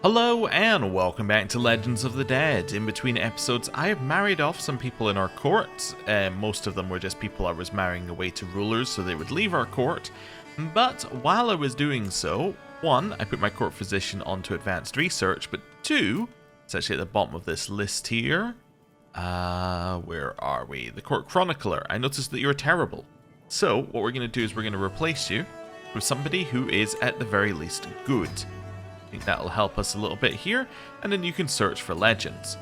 Hello and welcome back to Legends of the Dead. In between episodes, I have married off some people in our court. Most of them were just people I was marrying away to rulers so they would leave our court. But while I was doing so, one, I put my court physician onto advanced research, but two, it's actually at the bottom of this list here. Where are we? The court chronicler. I noticed that you're terrible. So what we're going to do is we're going to replace you with somebody who is at the very least good. I think that'll help us a little bit here, and then you can search for legends.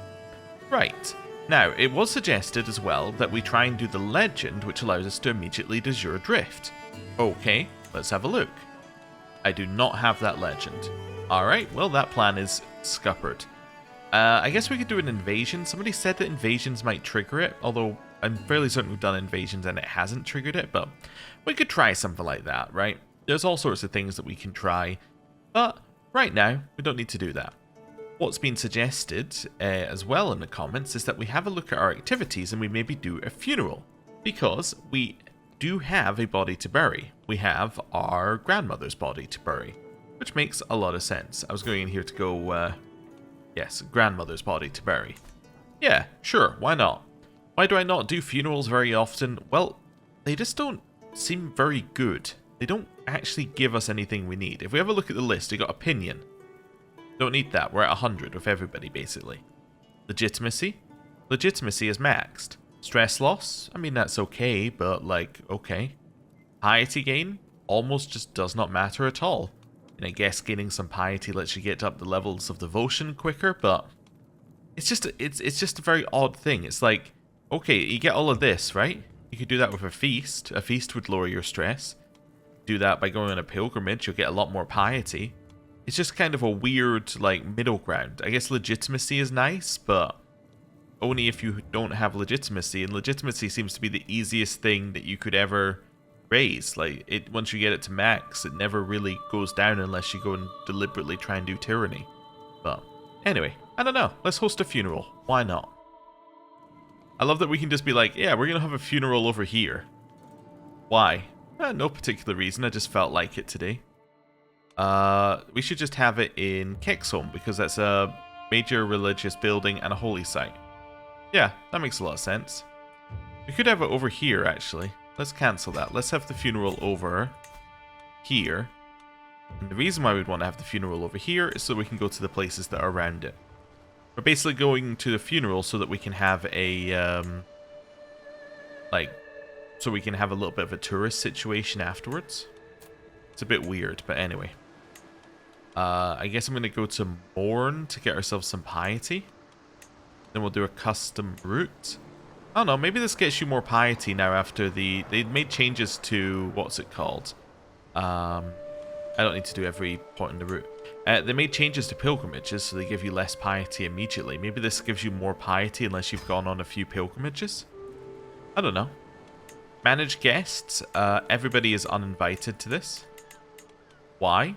Right, now it was suggested as well that we try and do the legend which allows us to immediately de jure drift. Okay, let's have a look. I do not have that legend. Alright, well that plan is scuppered. I guess we could do an invasion. Somebody said that invasions might trigger it, although I'm fairly certain we've done invasions and it hasn't triggered it, but we could try something like that, right? There's all sorts of things that we can try, but right now, we don't need to do that. What's been suggested as well in the comments is that we have a look at our activities and we maybe do a funeral. Because we do have a body to bury. We have our grandmother's body to bury. Which makes a lot of sense. I was going in here to go, yes, grandmother's body to bury. Yeah, sure, why not? Why do I not do funerals very often? Well, they just don't seem very good. They don't actually give us anything we need. If we have a look at the list, we got opinion. Don't need that. We're at 100 with everybody, basically. Legitimacy? Legitimacy is maxed. Stress loss? I mean, that's okay, but, like, okay. Piety gain? Almost just does not matter at all. And I guess gaining some piety lets you get up the levels of devotion quicker, but it's just a very odd thing. It's like, okay, you get all of this, right? You could do that with a feast. A feast would lower your stress. Do that by going on a pilgrimage, you'll get a lot more piety. It's just kind of a weird, like, middle ground. I guess legitimacy is nice, but only if you don't have legitimacy, and legitimacy seems to be the easiest thing that you could ever raise. Like, once you get it to max, it never really goes down unless you go and deliberately try and do tyranny. But anyway, I don't know. Let's host a funeral. Why not? I love that we can just be like, yeah, we're gonna have a funeral over here. Why? No particular reason, I just felt like it today. We should just have it in Kexholm, because that's a major religious building and a holy site. Yeah, that makes a lot of sense. We could have it over here, actually. Let's cancel that. Let's have the funeral over here. And the reason why we'd want to have the funeral over here is so we can go to the places that are around it. We're basically going to the funeral so that we can have a, so we can have a little bit of a tourist situation afterwards. It's a bit weird, but anyway. I guess I'm going to go to mourn to get ourselves some piety. Then we'll do a custom route. I don't know, maybe this gets you more piety now after they made changes to, what's it called? I don't need to do every point in the route. They made changes to pilgrimages, so they give you less piety immediately. Maybe this gives you more piety unless you've gone on a few pilgrimages? I don't know. Manage guests. Everybody is uninvited to this. Why?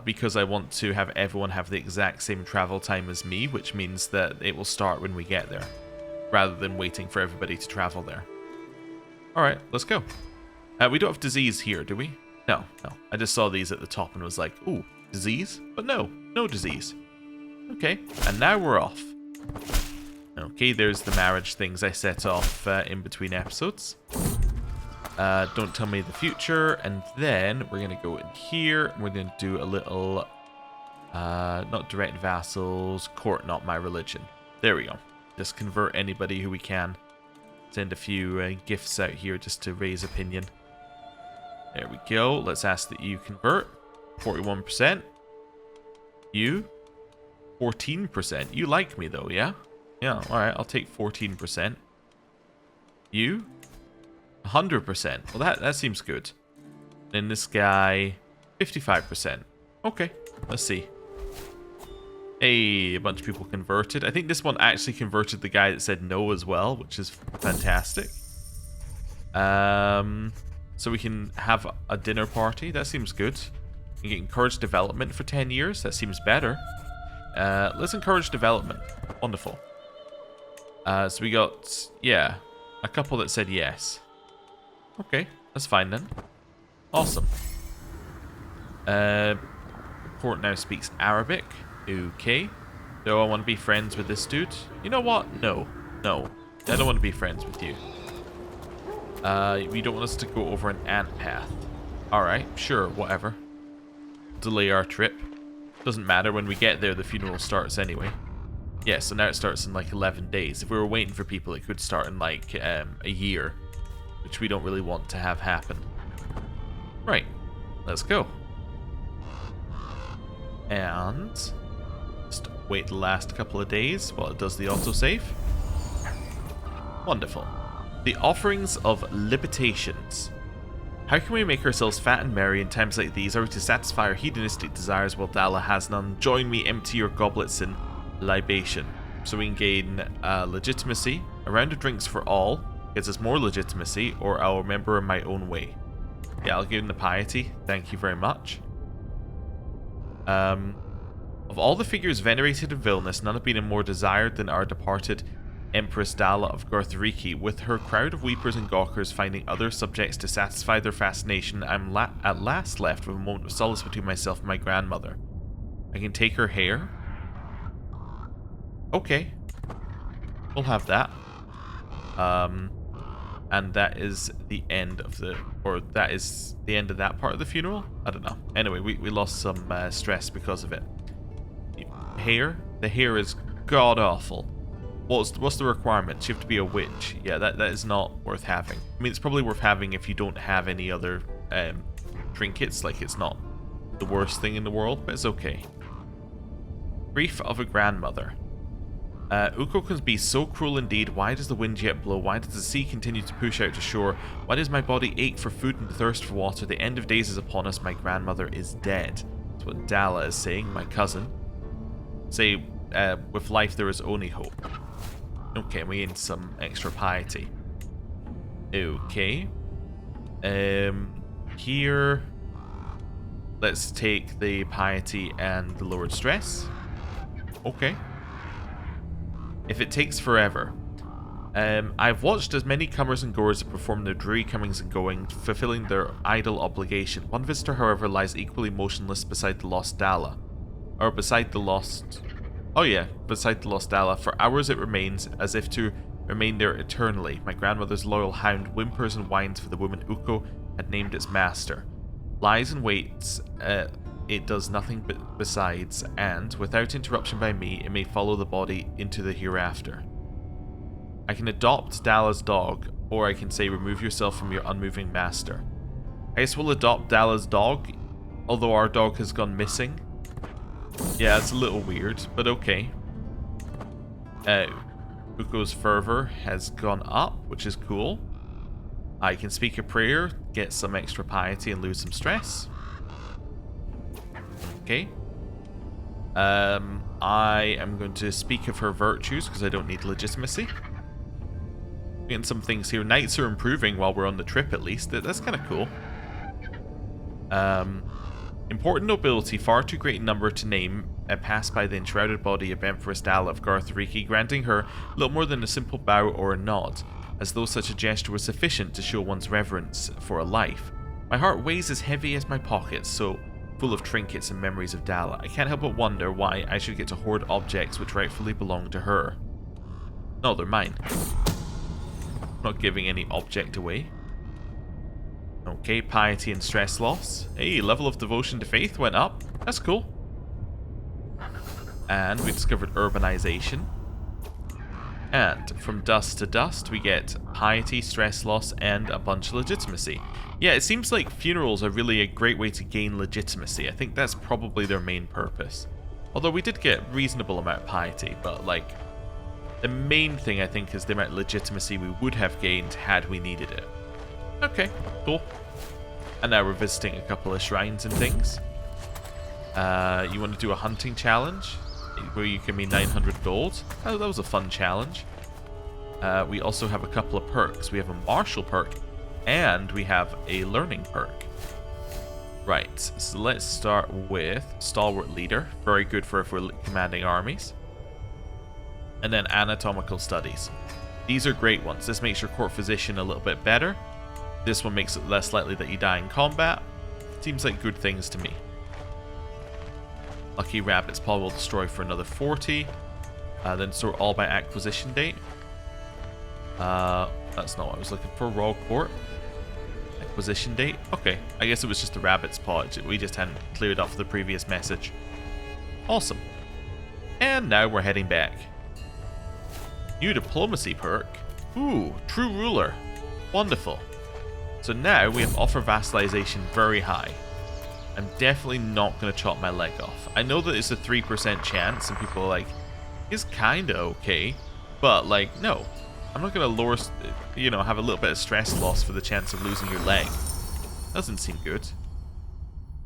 Because I want to have everyone have the exact same travel time as me, which means that it will start when we get there, rather than waiting for everybody to travel there. Alright, let's go. We don't have disease here, do we? No. I just saw these at the top and was like, ooh, disease? But no disease. Okay, and now we're off. Okay, there's the marriage things I set off in between episodes. Don't tell me the future, and then we're going to go in here, and we're going to do a little, not direct vassals, court not my religion. There we go. Just convert anybody who we can. Send a few gifts out here just to raise opinion. There we go. Let's ask that you convert. 41%. You? 14%. You like me though, yeah? Yeah, alright, I'll take 14%. You? 100%. Well, that seems good. Then this guy, 55%. Okay, let's see. Hey, a bunch of people converted. I think this one actually converted the guy that said no as well, which is fantastic. So we can have a dinner party. That seems good. We can encourage development for 10 years. That seems better. Let's encourage development. Wonderful. So we got, yeah, a couple that said yes. Okay, that's fine then. Awesome. Court now speaks Arabic. Okay. Do I want to be friends with this dude? You know what? No. No. I don't want to be friends with you. You don't want us to go over an ant path. Alright, sure, whatever. Delay our trip. Doesn't matter, when we get there the funeral starts anyway. Yeah, so now it starts in like 11 days. If we were waiting for people, it could start in like a year, which we don't really want to have happen. Right, let's go. And just wait the last couple of days while it does the autosave. Wonderful. The offerings of libitations. How can we make ourselves fat and merry in times like these? Are we to satisfy our hedonistic desires while Dala has none? Join me, empty your goblets in libation. So we can gain legitimacy. A round of drinks for all gives us more legitimacy, or I'll remember in my own way. Yeah, I'll give him the piety. Thank you very much. Of all the figures venerated in villainous, none have been more desired than our departed Empress Dala of Garthriki. With her crowd of weepers and gawkers finding other subjects to satisfy their fascination, I'm at last left with a moment of solace between myself and my grandmother. I can take her hair. Okay. We'll have that. And that is the end of the... Or that is the end of that part of the funeral? I don't know. Anyway, we lost some stress because of it. Hair? The hair is god-awful. What's the requirement? You have to be a witch. Yeah, that is not worth having. I mean, it's probably worth having if you don't have any other trinkets. Like, it's not the worst thing in the world, but it's okay. Grief of a grandmother. Ukko can be so cruel indeed. Why does the wind yet blow? Why does the sea continue to push out to shore? Why does my body ache for food and thirst for water? The end of days is upon us. My grandmother is dead. That's what Dala is saying, my cousin. Say, with life there is only hope. Okay, we need some extra piety. Okay. Here, let's take the piety and the lowered stress. Okay. If it takes forever. I've watched as many comers and goers perform their dreary comings and goings, fulfilling their idle obligation. One visitor, however, lies equally motionless beside the lost Dala. Or beside the lost... Oh yeah, beside the lost Dala. For hours it remains, as if to remain there eternally. My grandmother's loyal hound whimpers and whines for the woman Ukko had named its master. Lies and waits, it does nothing but besides, and, without interruption by me, it may follow the body into the hereafter. I can adopt Dala's dog, or I can say remove yourself from your unmoving master. I guess we'll adopt Dala's dog, although our dog has gone missing. Yeah, it's a little weird, but okay. Ukko's fervor has gone up, which is cool. I can speak a prayer, get some extra piety, and lose some stress. Okay. I am going to speak of her virtues, because I don't need legitimacy. Getting some things here. Knights are improving while we're on the trip, at least. That's kind of cool. Important nobility, far too great a number to name, passed by the enshrouded body of Empress Dala of Garthriki, granting her little more than a simple bow or a nod, as though such a gesture was sufficient to show one's reverence for a life. My heart weighs as heavy as my pockets, so full of trinkets and memories of Dala. I can't help but wonder why I should get to hoard objects which rightfully belong to her. No, they're mine. I'm not giving any object away. Okay, piety and stress loss. Hey, level of devotion to faith went up. That's cool. And we discovered urbanization. And from dust to dust, we get piety, stress loss, and a bunch of legitimacy. Yeah, it seems like funerals are really a great way to gain legitimacy. I think that's probably their main purpose. Although we did get a reasonable amount of piety, but like, the main thing I think is the amount of legitimacy we would have gained had we needed it. Okay, cool. And now we're visiting a couple of shrines and things. You want to do a hunting challenge where you give me 900 gold? Oh, that was a fun challenge. We also have a couple of perks. We have a martial perk and we have a learning perk. Right, so let's start with Stalwart Leader. Very good for if we're commanding armies. And then Anatomical Studies. These are great ones. This makes your court physician a little bit better. This one makes it less likely that you die in combat. Seems like good things to me. Lucky Rabbit's Paw will destroy for another 40. Then sort all by acquisition date. That's not what I was looking for. Royal Court. Acquisition date. Okay, I guess it was just the Rabbit's Paw. We just hadn't cleared off the previous message. Awesome. And now we're heading back. New diplomacy perk. Ooh, true ruler. Wonderful. So now we have offer vassalization very high. I'm definitely not going to chop my leg off. I know that it's a 3% chance, and people are like, it's kind of okay. But, like, no. I'm not going to lower, you know, have a little bit of stress loss for the chance of losing your leg. Doesn't seem good.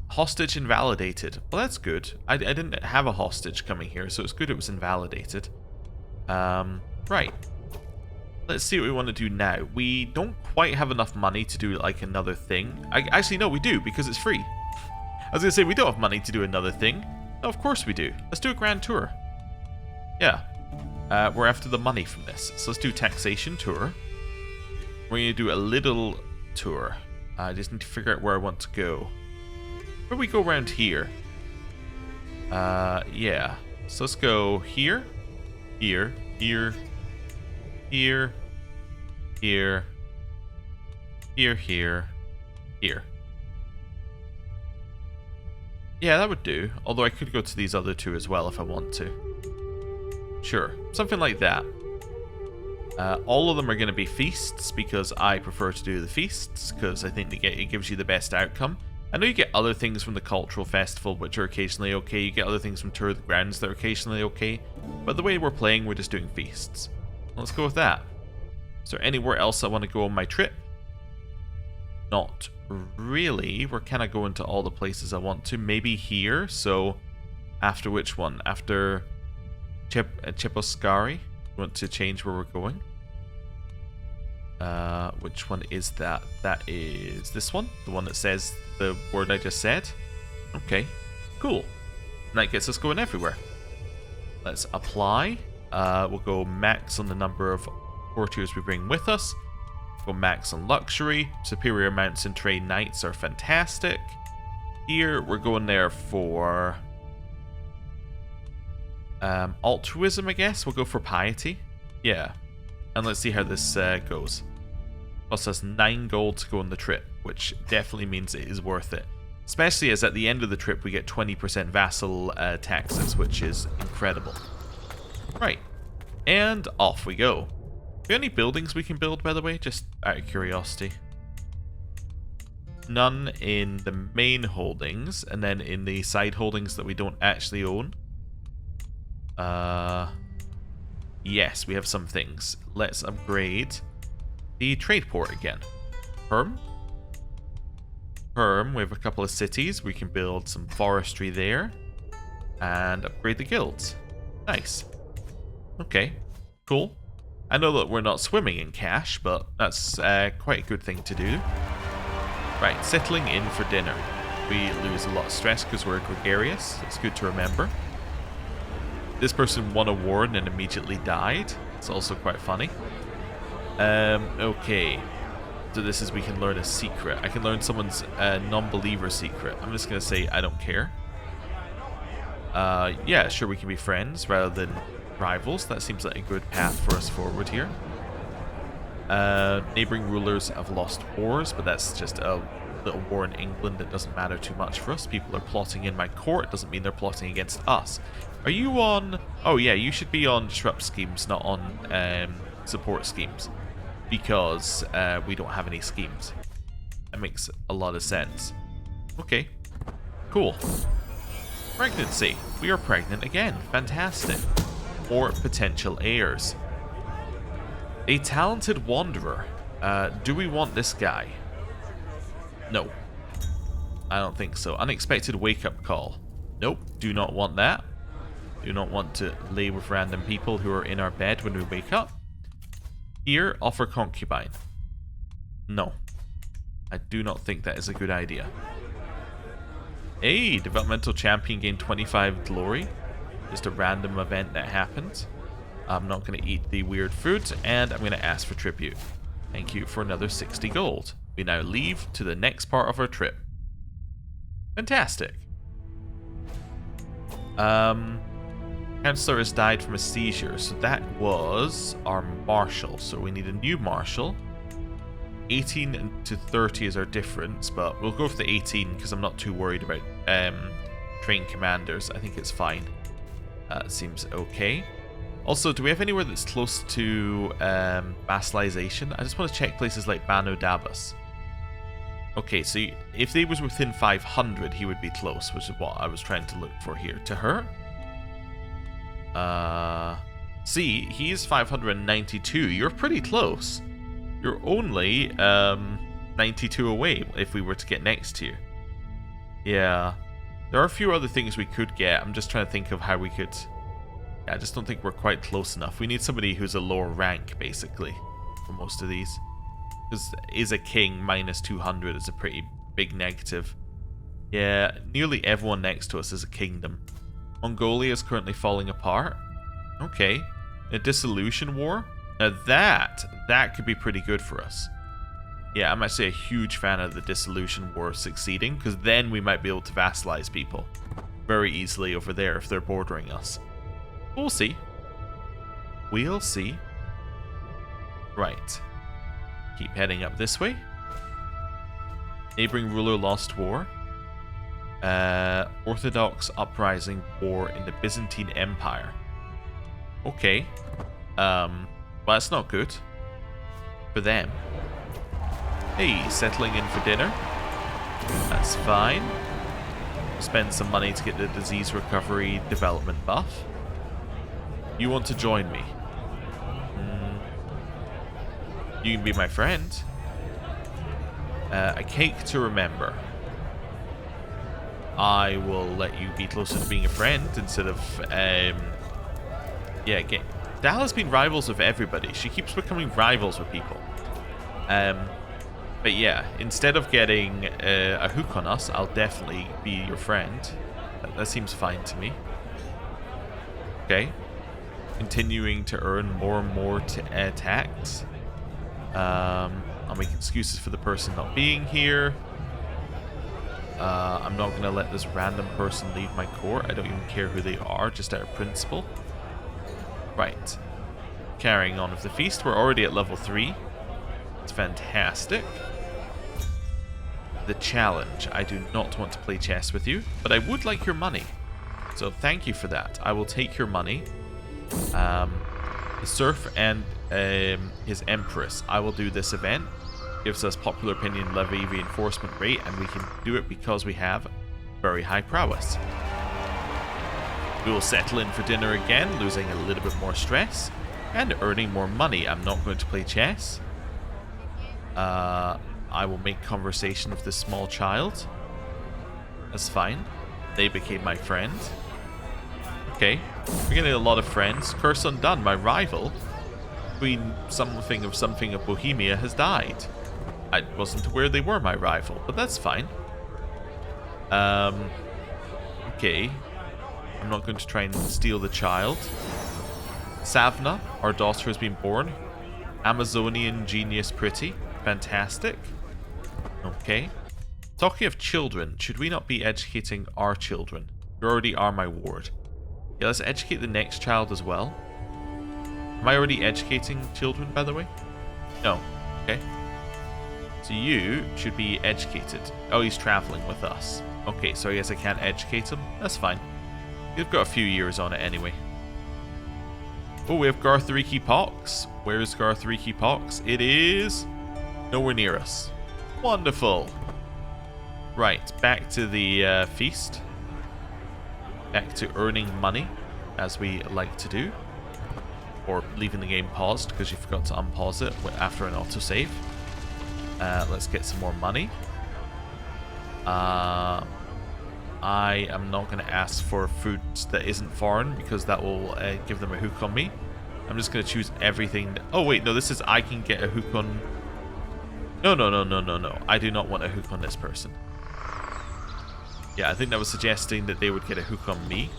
Hostage invalidated. Well, that's good. I didn't have a hostage coming here, so it's good it was invalidated. Right. Let's see what we want to do now. We don't quite have enough money to do, like, another thing. Actually, no, we do, because it's free. I was going to say, we don't have money to do another thing. No, of course we do. Let's do a grand tour. Yeah. We're after the money from this. So let's do taxation tour. We're going to do a little tour. I just need to figure out where I want to go. Where do we go around here? Yeah. So let's go here. Here. Here. Here. Here. Here. Here. Here. Yeah, that would do. Although I could go to these other two as well if I want to. Sure. Something like that. All of them are going to be feasts because I prefer to do the feasts because I think it gives you the best outcome. I know you get other things from the cultural festival which are occasionally okay. You get other things from Tour of the Grounds that are occasionally okay. But the way we're playing, we're just doing feasts. Let's go with that. Is there anywhere else I want to go on my trip? Not really. We're kind of going to all the places I want to. Maybe here. So, after which one? After Cheposkari? Want to change where we're going? Which one is that? That is this one. The one that says the word I just said. Okay. Cool. And that gets us going everywhere. Let's apply. We'll go max on the number of courtiers we bring with us. Go max on luxury. Superior amounts in trade knights are fantastic. Here we're going there for altruism, I guess. We'll go for piety. Yeah. And let's see how this goes. Costs us 9 gold to go on the trip, which definitely means it is worth it. Especially as at the end of the trip we get 20% vassal taxes, which is incredible. Right. And off we go. Are there any buildings we can build, by the way? Just out of curiosity. None in the main holdings, and then in the side holdings that we don't actually own. Yes, we have some things. Let's upgrade the trade port again. Perm, we have a couple of cities. We can build some forestry there. And upgrade the guilds. Nice. Okay, cool. I know that we're not swimming in cash, but that's quite a good thing to do. Right, settling in for dinner. We lose a lot of stress because we're gregarious. It's good to remember. This person won a war and then immediately died. It's also quite funny. Okay. So this is we can learn a secret. I can learn someone's non-believer secret. I'm just going to say I don't care. Yeah, sure, we can be friends rather than rivals. That seems like a good path for us forward here. Neighboring rulers have lost wars, but that's just a little war in England that doesn't matter too much for us. People are plotting in my court. Doesn't mean they're plotting against us. Are you on... Oh yeah, you should be on disrupt schemes, not on support schemes. Because we don't have any schemes. That makes a lot of sense. Okay. Cool. Pregnancy. We are pregnant again. Fantastic. Or potential heirs. A talented wanderer. Do we want this guy? No. I don't think so. Unexpected wake-up call. Nope. Do not want that. Do not want to lay with random people who are in our bed when we wake up. Here, offer concubine. No. I do not think that is a good idea. Hey, developmental champion gained 25 glory. Just a random event that happened. I'm not going to eat the weird food, and I'm going to ask for tribute. Thank you for another 60 gold. We now leave to the next part of our trip. Fantastic. Councillor has died from a seizure, so that was our marshal. So we need a new marshal. 18 to 30 is our difference, but we'll go for the 18 because I'm not too worried about trained commanders. I think it's fine. Seems okay. Also, do we have anywhere that's close to vassalization? I just want to check places like Banu Dabas. Okay, so if they was within 500, he would be close, which is what I was trying to look for here. To her? See, he's 592. You're pretty close. You're only 92 away if we were to get next to you. Yeah. There are a few other things we could get. I'm just trying to think of how we could... Yeah, I just don't think we're quite close enough. We need somebody who's a lower rank, basically, for most of these. Because is a king minus 200 is a pretty big negative. Yeah, nearly everyone next to us is a kingdom. Mongolia is currently falling apart. Okay. A dissolution war? Now that could be pretty good for us. Yeah, I'm actually a huge fan of the dissolution war succeeding, because then we might be able to vassalize people very easily over there if they're bordering us. We'll see. We'll see. Right. Keep heading up this way. Neighboring ruler lost war. Orthodox uprising war in the Byzantine Empire. Okay. Well, that's not good. For them. Hey, settling in for dinner. That's fine. Spend some money to get the disease recovery development buff. You want to join me? You can be my friend. A cake to remember. I will let you be closer to being a friend instead of, yeah, Dal has been rivals with everybody. She keeps becoming rivals with people. But yeah, instead of getting a hook on us, I'll definitely be your friend. That seems fine to me. Okay. Continuing to earn more and more tax. I'll make excuses for the person not being here. I'm not going to let this random person leave my court. I don't even care who they are, just out of principle. Right. Carrying on with the feast. We're already at level 3. It's fantastic. The challenge. I do not want to play chess with you, but I would like your money. So thank you for that. I will take your money. The serf and his empress. I will do this event. Gives us popular opinion levy reinforcement rate, and we can do it because we have very high prowess. We will settle in for dinner again, losing a little bit more stress and earning more money. I'm not going to play chess. I will make conversation with this small child. That's fine. They became my friend. Okay, we're getting a lot of friends. Curse Undone, my rival, Queen something of Bohemia, has died. I wasn't aware they were my rival, but that's fine. Okay. I'm not going to try and steal the child. Savna, our daughter, has been born. Amazonian genius pretty. Fantastic. Okay. Talking of children, should we not be educating our children? You already are my ward. Yeah, let's educate the next child as well. Am I already educating children, by the way? No. Okay. So you should be educated. Oh, he's traveling with us. Okay, so I guess I can't educate him. That's fine. You've got a few years on it anyway. Oh, we have Garthariki Pox. Where's Garthariki Pox? It is nowhere near us. Wonderful. Right, back to the feast. Back to earning money, as we like to do. Or leaving the game paused because you forgot to unpause it after an autosave. Let's get some more money. I am not going to ask for food that isn't foreign because that will give them a hook on me. I'm just going to choose everything. Oh, wait, no, this is I can get a hook on... No. I do not want a hook on this person. Yeah, I think that was suggesting that they would get a hook on me.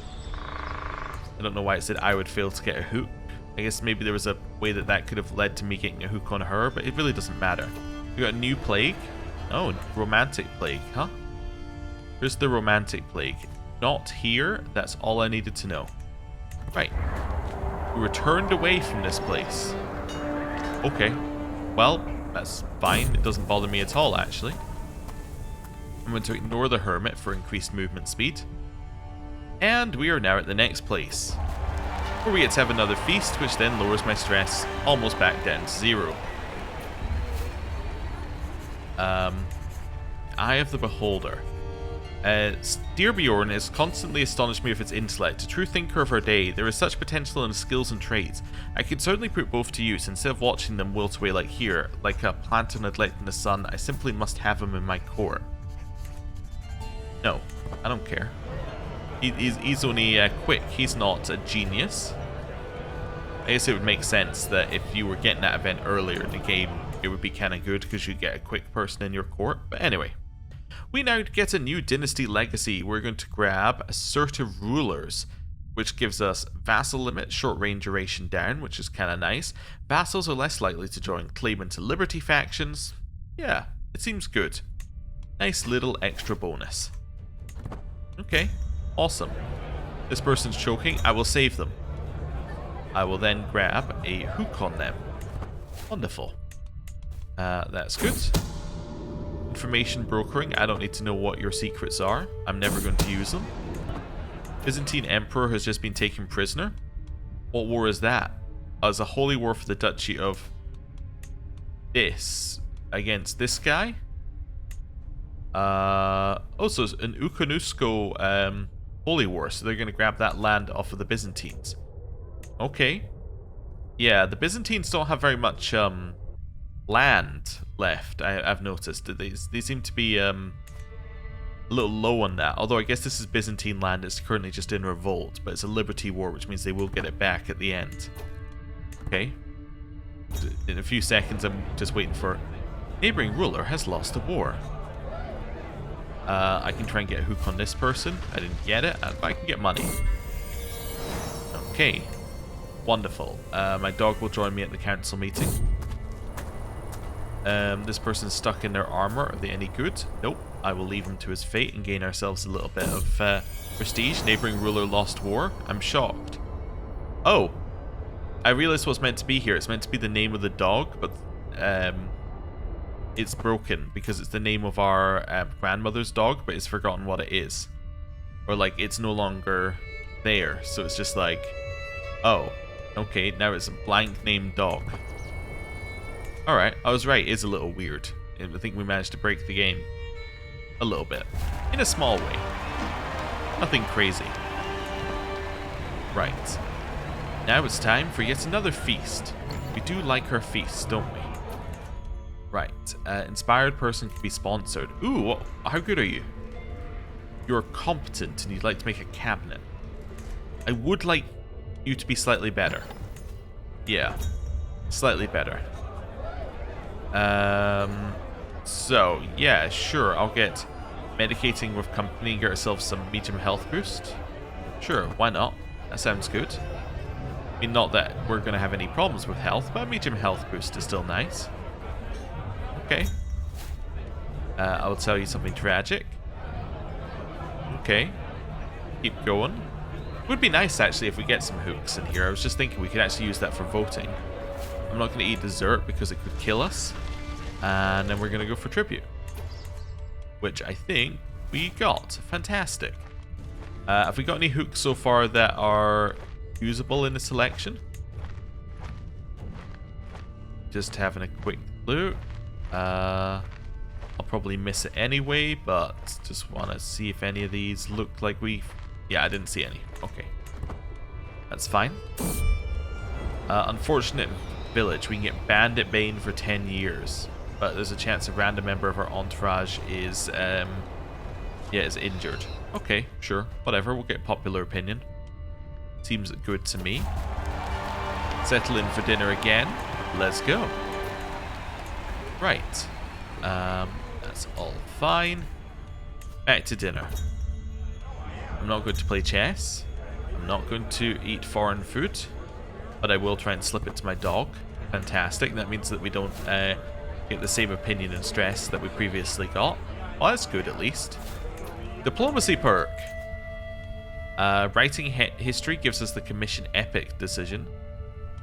I don't know why it said I would fail to get a hook. I guess maybe there was a way that could have led to me getting a hook on her, but it really doesn't matter. We got a new plague. Oh, romantic plague, huh? Here's the romantic plague. not here. That's all I needed to know. Right. We were turned away from this place. Okay. Well, that's fine. It doesn't bother me at all, actually. I'm going to ignore the hermit for increased movement speed. And we are now at the next place, where we get to have another feast, which then lowers my stress almost back down to 0. Eye of the Beholder. Styrbjorn has constantly astonished me with its intellect. A true thinker of her day, there is such potential in his skills and traits. I could certainly put both to use instead of watching them wilt away like here, like a plant neglecting the sun. I simply must have him in my court. No, I don't care. He's only quick. He's not a genius. I guess it would make sense that if you were getting that event earlier in the game, it would be kind of good because you get a quick person in your court. But anyway, we now get a new dynasty legacy. We're going to grab assertive rulers, which gives us vassal limit, short range duration down, which is kind of nice. Vassals are less likely to join claimant to liberty factions. Yeah, it seems good. Nice little extra bonus. Okay, awesome. This person's choking. I will save them. I will then grab a hook on them. Wonderful. That's good. Information brokering. I don't need to know what your secrets are. I'm never going to use them. Byzantine Emperor has just been taken prisoner. What war is that? As a holy war for the Duchy of this against this guy. Also, an Ukanusko holy war, so they're going to grab that land off of the Byzantines. Okay. Yeah, the Byzantines don't have very much land left, I've noticed. They seem to be a little low on that. Although I guess this is Byzantine land, it's currently just in revolt, but it's a liberty war, which means they will get it back at the end. Okay. In a few seconds, I'm just waiting for... Neighboring ruler has lost the war. I can try and get a hook on this person. I didn't get it, but I can get money. Okay. Wonderful. My dog will join me at the council meeting. This person's stuck in their armor. Are they any good? Nope. I will leave him to his fate and gain ourselves a little bit of prestige. Neighboring ruler lost war. I'm shocked. Oh. I realized what's meant to be here. It's meant to be the name of the dog, but it's broken because it's the name of our grandmother's dog, but it's forgotten what it is. Or like it's no longer there. So it's just like, oh, okay, now it's a blank named dog. Alright, I was right, it's a little weird. I think we managed to break the game. A little bit. In a small way. Nothing crazy. Right. Now it's time for yet another feast. We do like our feasts, don't we? Right. Inspired person can be sponsored. Ooh, how good are you? You're competent and you'd like to make a cabinet. I would like you to be slightly better. Yeah. Slightly better. So, yeah, sure, I'll get medicating with company and get ourselves some medium health boost. Sure, why not? That sounds good. I mean, not that we're going to have any problems with health, but a medium health boost is still nice. Okay. I will tell you something tragic. Okay. Keep going. It would be nice, actually, if we get some hooks in here. I was just thinking we could actually use that for voting. I'm not going to eat dessert because it could kill us. And then we're going to go for tribute. Which I think we got. Fantastic. Have we got any hooks so far that are usable in the selection? Just having a quick look. I'll probably miss it anyway, but just want to see if any of these look like we... Yeah, I didn't see any. Okay. That's fine. Unfortunate village. We can get Bandit Bane for 10 years. But there's a chance a random member of our entourage is, is injured. Okay, sure. Whatever. We'll get popular opinion. Seems good to me. Settle in for dinner again. Let's go. Right. That's all fine. Back to dinner. I'm not going to play chess. I'm not going to eat foreign food. But I will try and slip it to my dog. Fantastic. That means that we don't get the same opinion and stress that we previously got. Well, that's good at least. Diplomacy perk. Writing history gives us the commission epic decision.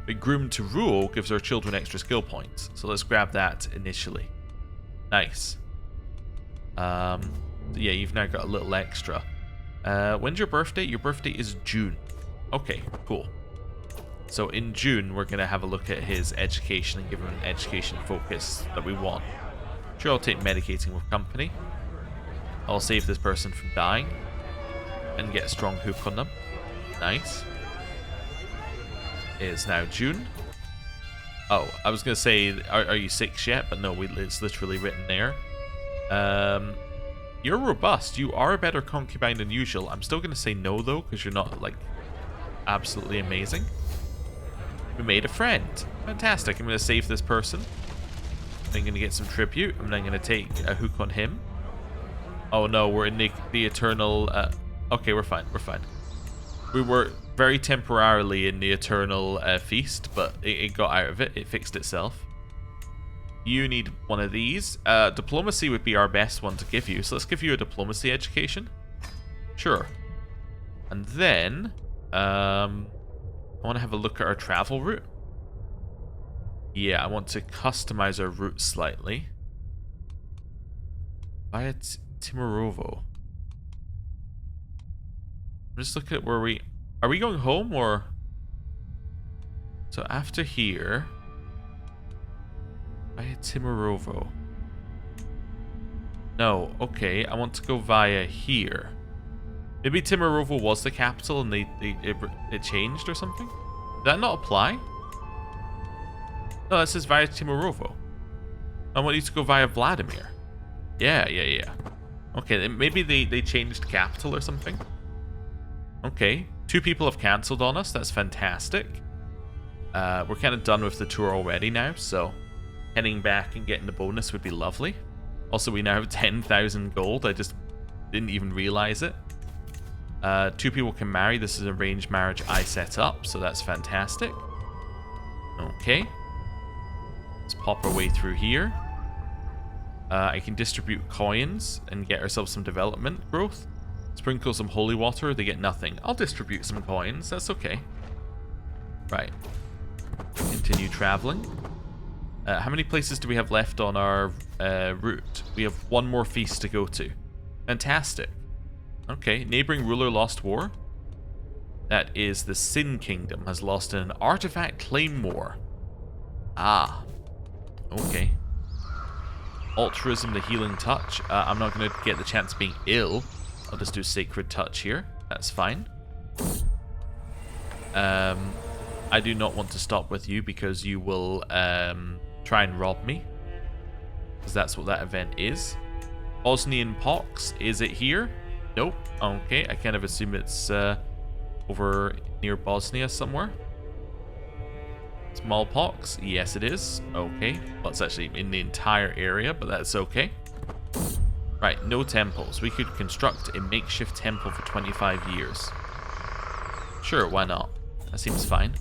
But groomed to rule gives our children extra skill points. So let's grab that initially. Nice. Yeah, you've now got a little extra. When's your birthday? Your birthday is June. Okay, cool. So in June, we're going to have a look at his education and give him an education focus that we want. Sure, I'll take medicating with company. I'll save this person from dying and get a strong hook on them. Nice. It's now June. Oh, I was going to say, are you 6 yet? But no, it's literally written there. You're robust. You are a better concubine than usual. I'm still going to say no, though, because you're not, like, absolutely amazing. We made a friend. Fantastic. I'm going to save this person. I'm going to get some tribute. And I'm going to take a hook on him. Oh, no, we're in the eternal... okay, we're fine. We're fine. We were very temporarily in the eternal feast, but it got out of it. It fixed itself. You need one of these. Diplomacy would be our best one to give you. So let's give you a diplomacy education. Sure. And then... I want to have a look at our travel route. Yeah, I want to customize our route slightly. Via Timorovo. I'm just looking at where we... Are we going home or... So after here... Via Timorovo. No, okay. I want to go via here. Maybe Timorovo was the capital and it changed or something? Did that not apply? No, that says via Timorovo. I want you to go via Vladimir. Yeah. Okay, maybe they changed capital or something. Okay, 2 people have cancelled on us. That's fantastic. We're kind of done with the tour already now, so heading back and getting the bonus would be lovely. Also, we now have 10,000 gold. I just didn't even realize it. 2 people can marry. This is an arranged marriage I set up, so that's fantastic. Okay. Let's pop our way through here. I can distribute coins and get ourselves some development growth. Sprinkle some holy water, they get nothing. I'll distribute some coins, that's okay. Right. Continue traveling. How many places do we have left on our route? We have 1 more feast to go to. Fantastic. Okay, neighboring ruler lost war. That is the Sin Kingdom has lost in an artifact claim war. Ah. Okay. Altruism, the healing touch. I'm not going to get the chance of being ill. I'll just do Sacred Touch here. That's fine. I do not want to stop with you because you will try and rob me. Because that's what that event is. Bosnian Pox. Is it here? Nope. Okay, I kind of assume it's over near Bosnia somewhere. Smallpox. Yes, it is. Okay. Well, it's actually in the entire area, but that's okay. Right, no temples. We could construct a makeshift temple for 25 years. Sure, why not? That seems fine.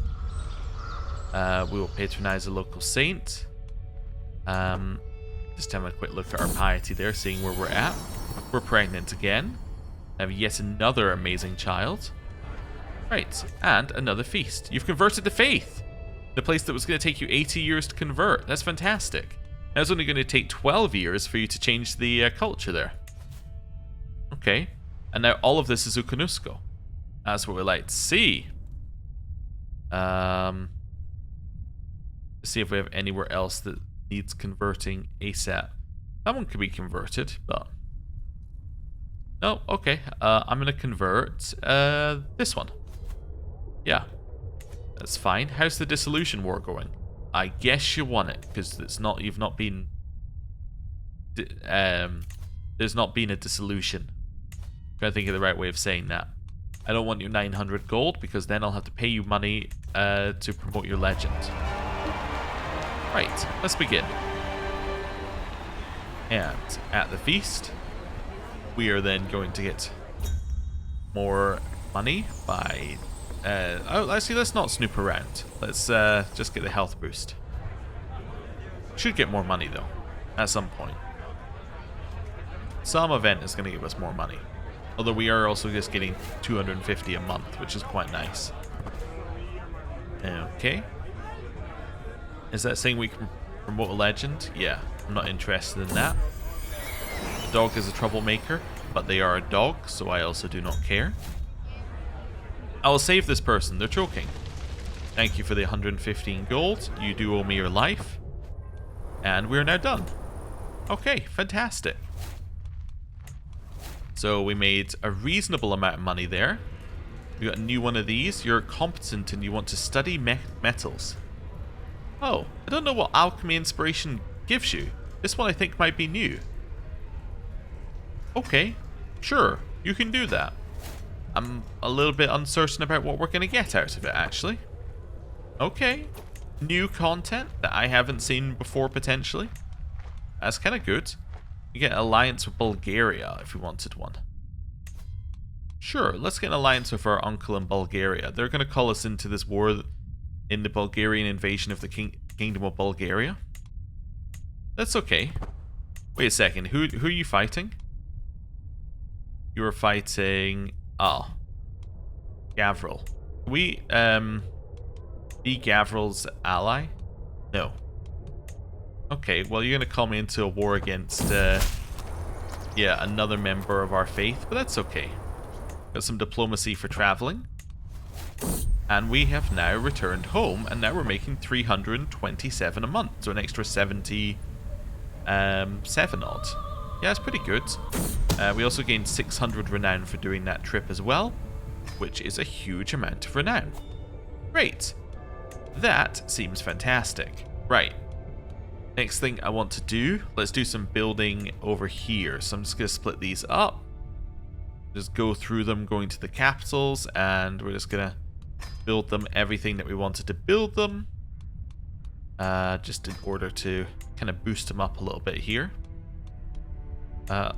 We will patronize a local saint. Just having a quick look at our piety there, seeing where we're at. We're pregnant again. Have yet another amazing child. Right, and another feast. You've converted the faith. The place that was going to take you 80 years to convert. That's fantastic. Now it's only going to take 12 years for you to change the culture there. Okay. And now all of this is Ukanusko. That's what we like to see. Let's see if we have anywhere else that needs converting ASAP. That one could be converted, but... No, okay. I'm going to convert this one. Yeah. That's fine. How's the dissolution war going? I guess you won it, because it's not. You've not been. There's not been a dissolution. I'm trying to think of the right way of saying that. I don't want your 900 gold because then I'll have to pay you money to promote your legend. Right, let's begin. And at the feast, we are then going to get more money by. Actually, let's not snoop around. Let's just get the health boost. Should get more money, though, at some point. Some event is going to give us more money. Although we are also just getting 250 a month, which is quite nice. Okay. Is that saying we can promote a legend? Yeah, I'm not interested in that. The dog is a troublemaker, but they are a dog, so I also do not care. I will save this person. They're choking. Thank you for the 115 gold. You do owe me your life. And we're now done. Okay, fantastic. So we made a reasonable amount of money there. We got a new one of these. You're competent and you want to study metals. Oh, I don't know what alchemy inspiration gives you. This one I think might be new. Okay, sure, you can do that. I'm a little bit uncertain about what we're going to get out of it, actually. Okay, new content that I haven't seen before, potentially. That's kind of good. You get an alliance with Bulgaria if we wanted one. Sure, let's get an alliance with our uncle in Bulgaria. They're going to call us into this war in the Bulgarian invasion of the Kingdom of Bulgaria. That's okay. Wait a second, who are you fighting? You are fighting... Oh. Gavril. We, be Gavril's ally? No. Okay, well you're gonna call me into a war against, yeah, another member of our faith, but that's okay. Got some diplomacy for traveling. And we have now returned home, and now we're making 327 a month, so an extra 77 odd. Yeah, it's pretty good. We also gained 600 renown for doing that trip as well, which is a huge amount of renown. Great. That seems fantastic. Right. Next thing I want to do, let's do some building over here. So I'm just going to split these up. Just go through them, going to the capitals, and we're just going to build them everything that we wanted to build them. Just in order to kind of boost them up a little bit here.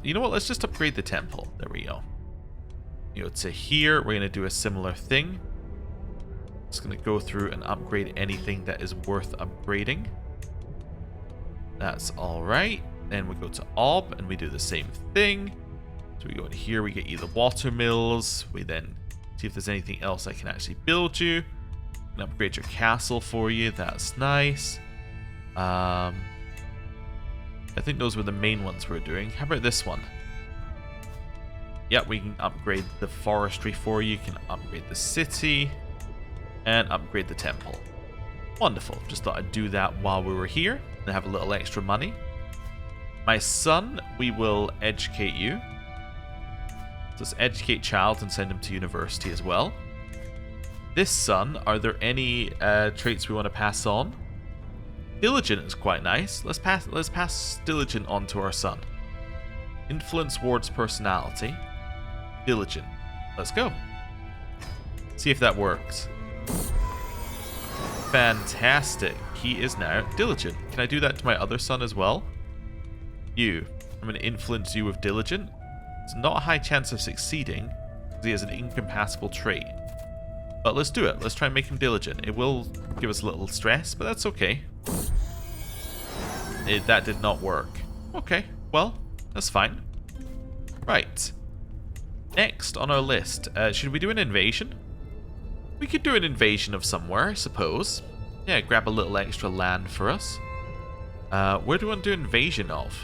You know what, let's just upgrade the temple. There we go. You know, to here, we're going to do a similar thing. Just going to go through and upgrade anything that is worth upgrading. That's alright. Then we go to Alp and we do the same thing. So we go in here, we get you the water mills. We then see if there's anything else I can actually build you. And upgrade your castle for you. That's nice. I think those were the main ones we're doing. How about this one? Yep, we can upgrade the forestry for you. You can upgrade the city. And upgrade the temple. Wonderful. Just thought I'd do that while we were here. And have a little extra money. My son, we will educate you. Let's educate child and send him to university as well. This son, are there any traits we want to pass on? Diligent is quite nice. Let's pass diligent on to our son. Influence wards personality. Diligent. Let's go. See if that works. Fantastic. He is now diligent. Can I do that to my other son as well? You. I'm going to influence you with diligent. It's not a high chance of succeeding because he has an incompatible trait. But let's do it. Let's try and make him diligent. It will give us a little stress, but that's okay. That did not work. Okay, well, that's fine. Right. Next on our list, should we do an invasion? We could do an invasion of somewhere, I suppose. Yeah, grab a little extra land for us. Where do we want to do invasion of?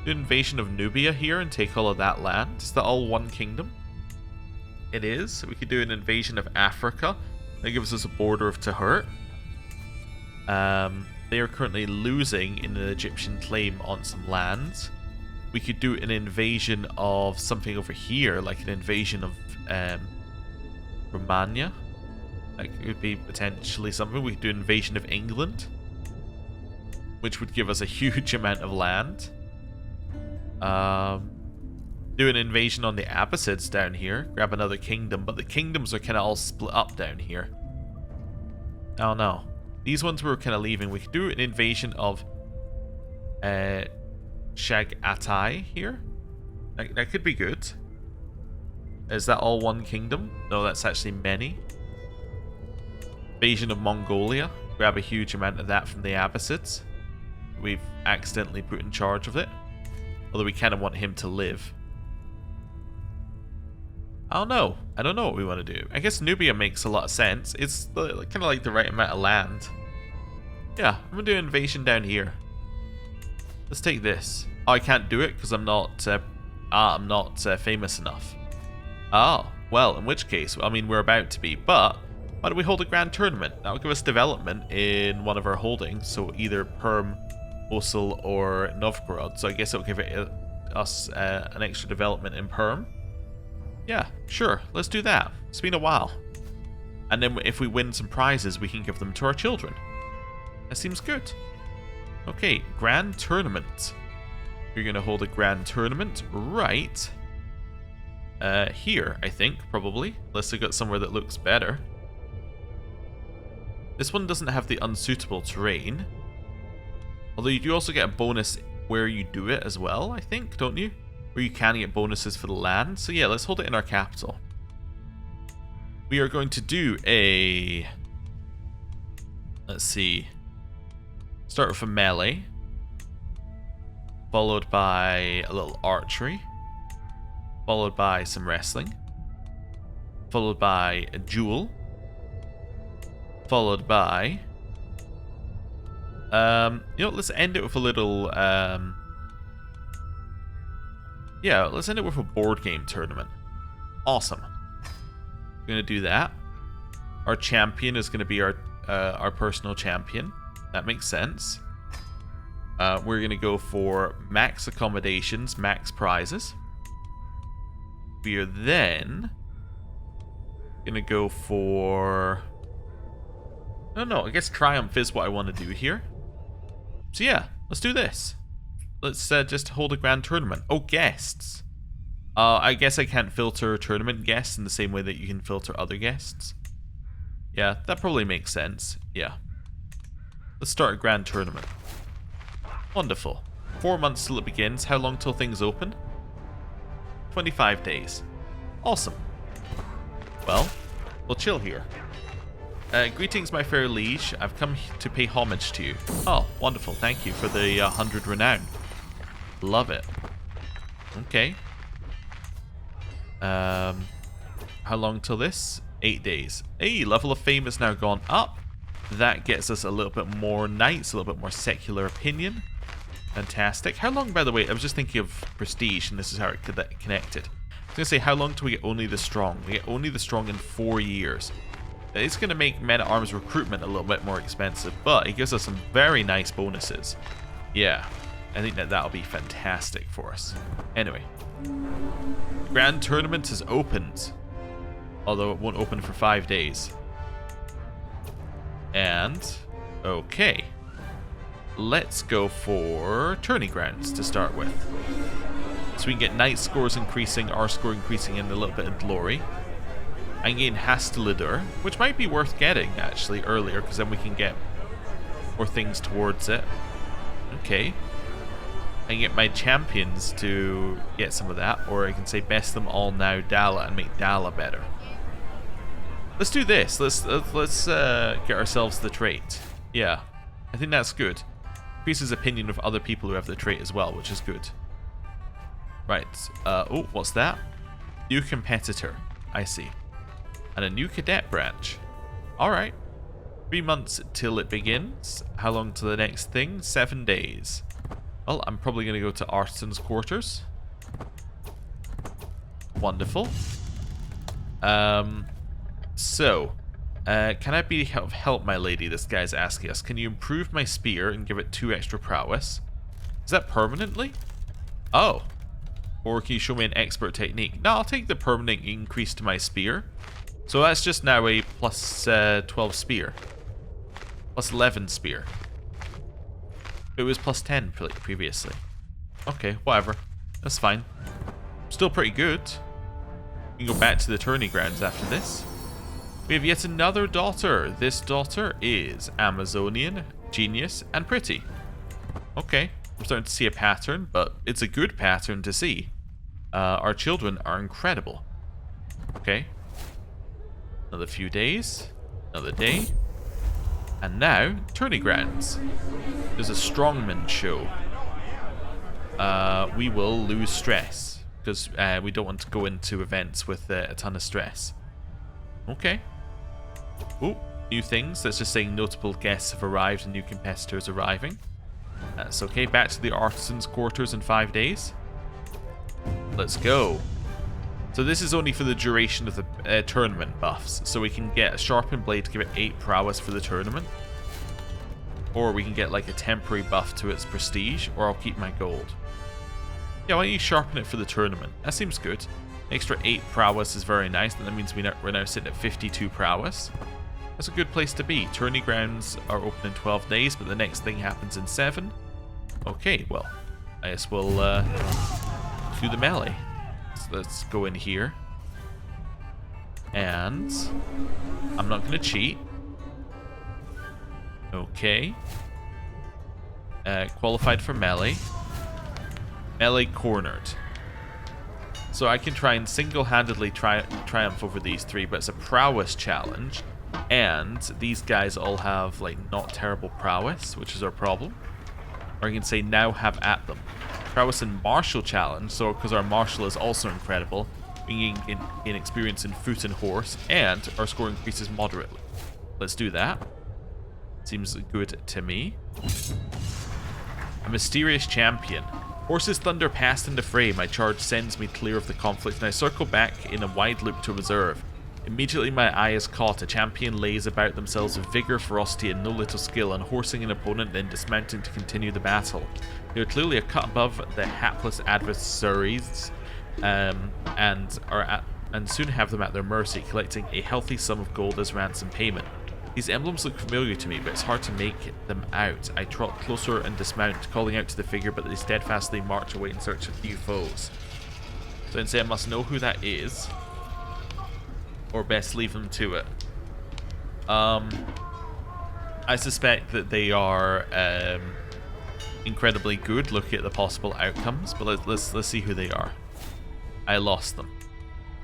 Do invasion of Nubia here and take all of that land? Is that all one kingdom? It is. So we could do an invasion of Africa. That gives us a border of Tahurt. They are currently losing in an Egyptian claim on some lands. We could do an invasion of something over here, like an invasion of Romania. That could be potentially something. We could do an invasion of England, which would give us a huge amount of land. Do an invasion on the Abbasids down here. Grab another kingdom, but the kingdoms are kind of all split up down here. Oh no. These ones we were kind of leaving. We could do an invasion of Shagatai here. That could be good. Is that all one kingdom? No, that's actually many. Invasion of Mongolia. Grab a huge amount of that from the Abbasids. We've accidentally put in charge of it. Although we kind of want him to live. I don't know. I don't know what we want to do. I guess Nubia makes a lot of sense. It's kind of like the right amount of land. Yeah, I'm going to do an invasion down here. Let's take this. Oh, I can't do it because I'm not famous enough. Oh, well, in which case, I mean, we're about to be. But why don't we hold a grand tournament? That'll give us development in one of our holdings. So either Perm, Mosul, or Novgorod. So I guess it'll give us an extra development in Perm. Yeah, sure. Let's do that. It's been a while. And then if we win some prizes, we can give them to our children. That seems good. Okay, grand tournament. You're going to hold a grand tournament right here, I think, probably. Unless we got somewhere that looks better. This one doesn't have the unsuitable terrain. Although you do also get a bonus where you do it as well, I think, don't you? Where you can get bonuses for the land. So yeah, let's hold it in our capital. We are going to do a... Let's see. Start with a melee. Followed by a little archery. Followed by some wrestling. Followed by a duel. Followed by... you know, let's end it with a little... Yeah, let's end it with a board game tournament. Awesome. We're going to do that. Our champion is going to be our personal champion. That makes sense. We're going to go for max accommodations, max prizes. We are then going to go for... I don't know, I guess Triumph is what I want to do here. So yeah, let's do this. Let's just hold a grand tournament. Oh, guests. I guess I can't filter tournament guests in the same way that you can filter other guests. Yeah, that probably makes sense. Yeah. Let's start a grand tournament. Wonderful. 4 months till it begins. How long till things open? 25 days. Awesome. Well, we'll chill here. Greetings, my fair liege. I've come to pay homage to you. Oh, wonderful. Thank you for the 100 renown. Love it. Okay. How long till this? 8 days. Hey, level of fame has now gone up. That gets us a little bit more knights, a little bit more secular opinion. Fantastic. How long, by the way, I was just thinking of prestige, and this is how it connected. I was going to say, how long till we get only the strong? We get only the strong in 4 years. It's going to make men-at-arms recruitment a little bit more expensive, but it gives us some very nice bonuses. Yeah, I think that'll be fantastic for us. Anyway, Grand Tournament has opened, although it won't open for 5 days. And, okay, let's go for tourney grounds to start with. So we can get knight scores increasing, our score increasing, and a little bit of glory. I can gain Hastilidur, which might be worth getting, actually, earlier, because then we can get more things towards it. Okay. I can get my champions to get some of that, or I can say best them all now Dala and make Dala better. Let's do this. Let's get ourselves the trait. Yeah, I think that's good. Increases opinion of other people who have the trait as well, which is good. Right. Oh, what's that? New competitor. I see. And a new cadet branch. Alright. 3 months till it begins. How long to the next thing? 7 days. Well, I'm probably going to go to Artisan's quarters. Wonderful. So, can I be of help, my lady? This guy's asking us. Can you improve my spear and give it 2 extra prowess? Is that permanently? Oh. Or can you show me an expert technique? No, I'll take the permanent increase to my spear. So that's just now a plus 12 spear. Plus 11 spear. It was plus 10 previously. Okay, whatever. That's fine. Still pretty good. We can go back to the tourney grounds after this. We have yet another daughter. This daughter is Amazonian, genius, and pretty. Okay, I'm starting to see a pattern, but it's a good pattern to see. Our children are incredible. Okay. Another few days. Another day. And now, tourney grounds. There's a strongman show. We will lose stress. because we don't want to go into events with a ton of stress. Okay. Oh, new things. That's just saying notable guests have arrived and new competitors arriving. That's okay. Back to the artisans' quarters in 5 days. Let's go. So this is only for the duration of the tournament buffs. So we can get a sharpened blade to give it 8 prowess for the tournament. Or we can get like a temporary buff to its prestige. Or I'll keep my gold. Yeah, why don't you sharpen it for the tournament? That seems good. Extra 8 prowess is very nice. And that means we're now sitting at 52 prowess. That's a good place to be. Tourney grounds are open in 12 days, but the next thing happens in 7. Okay, well, I guess we'll do the melee. So let's go in here. And I'm not going to cheat. Okay. Qualified for melee. Melee cornered. So I can try and single-handedly triumph over these 3, but it's a prowess challenge. And these guys all have, like, not terrible prowess, which is our problem. Or you can say, now have at them. Prowess and martial challenge, so because our martial is also incredible, we can gain experience in foot and horse, and our score increases moderately. Let's do that. Seems good to me. A mysterious champion. Horse's thunder passed into fray. My charge sends me clear of the conflict, and I circle back in a wide loop to observe. Immediately my eye is caught. A champion lays about themselves with vigor, ferocity, and no little skill, unhorsing an opponent, then dismounting to continue the battle. They are clearly a cut above the hapless adversaries, and soon have them at their mercy, collecting a healthy sum of gold as ransom payment. These emblems look familiar to me, but it's hard to make them out. I trot closer and dismount, calling out to the figure, but they steadfastly march away in search of new foes. So then say I must know who that is, or best leave them to it. I suspect that they are incredibly good. Look at the possible outcomes, but let's see who they are. I lost them.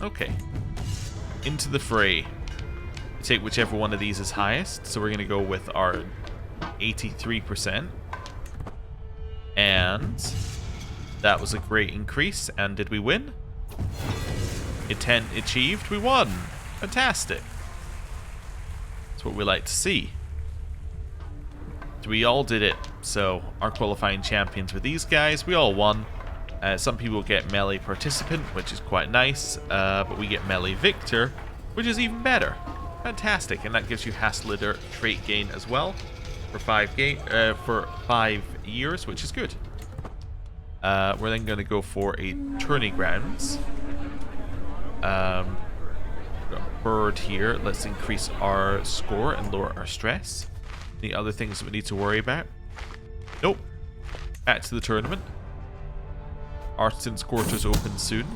Okay. Into the fray. We take whichever one of these is highest. So we're going to go with our 83%. And that was a great increase. And did we win? Achieved. We won. Fantastic. That's what we like to see. So we all did it. So our qualifying champions were these guys. We all won. Some people get melee participant, which is quite nice. But we get melee victor, which is even better. Fantastic. And that gives you Hasslider trait gain as well for 5 years, which is good. We're then going to go for a tourney grounds. Got a bird here. Let's increase our score and lower our stress. Any other things that we need to worry about? Nope. Back to the tournament. Artisan's quarters open soon.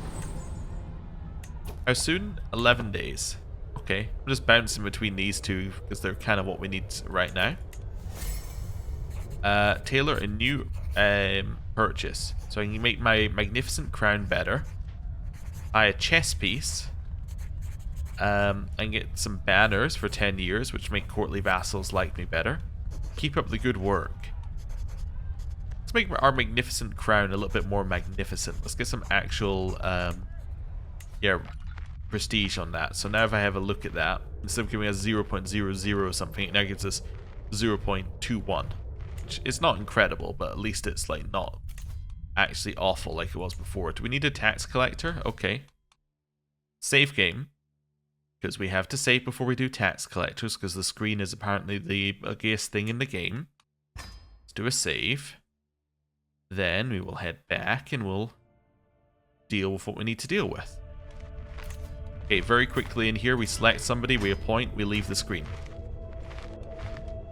How soon? 11 days. Okay. I'm just bouncing between these two because they're kind of what we need right now. Tailor a new purchase. So I can make my magnificent crown better. Buy a chess piece. And get some banners for 10 years, which make courtly vassals like me better. Keep up the good work. Let's make our magnificent crown a little bit more magnificent. Let's get some actual, prestige on that. So now if I have a look at that, instead of giving us 0.00 something, it now gives us 0.21. Which is not incredible, but at least it's like not actually awful like it was before. Do we need a tax collector? Okay. Save game. Because we have to save before we do tax collectors, because the screen is apparently the ugliest thing in the game. Let's do a save. Then we will head back and we'll deal with what we need to deal with. Okay, very quickly in here, we select somebody, we appoint, we leave the screen.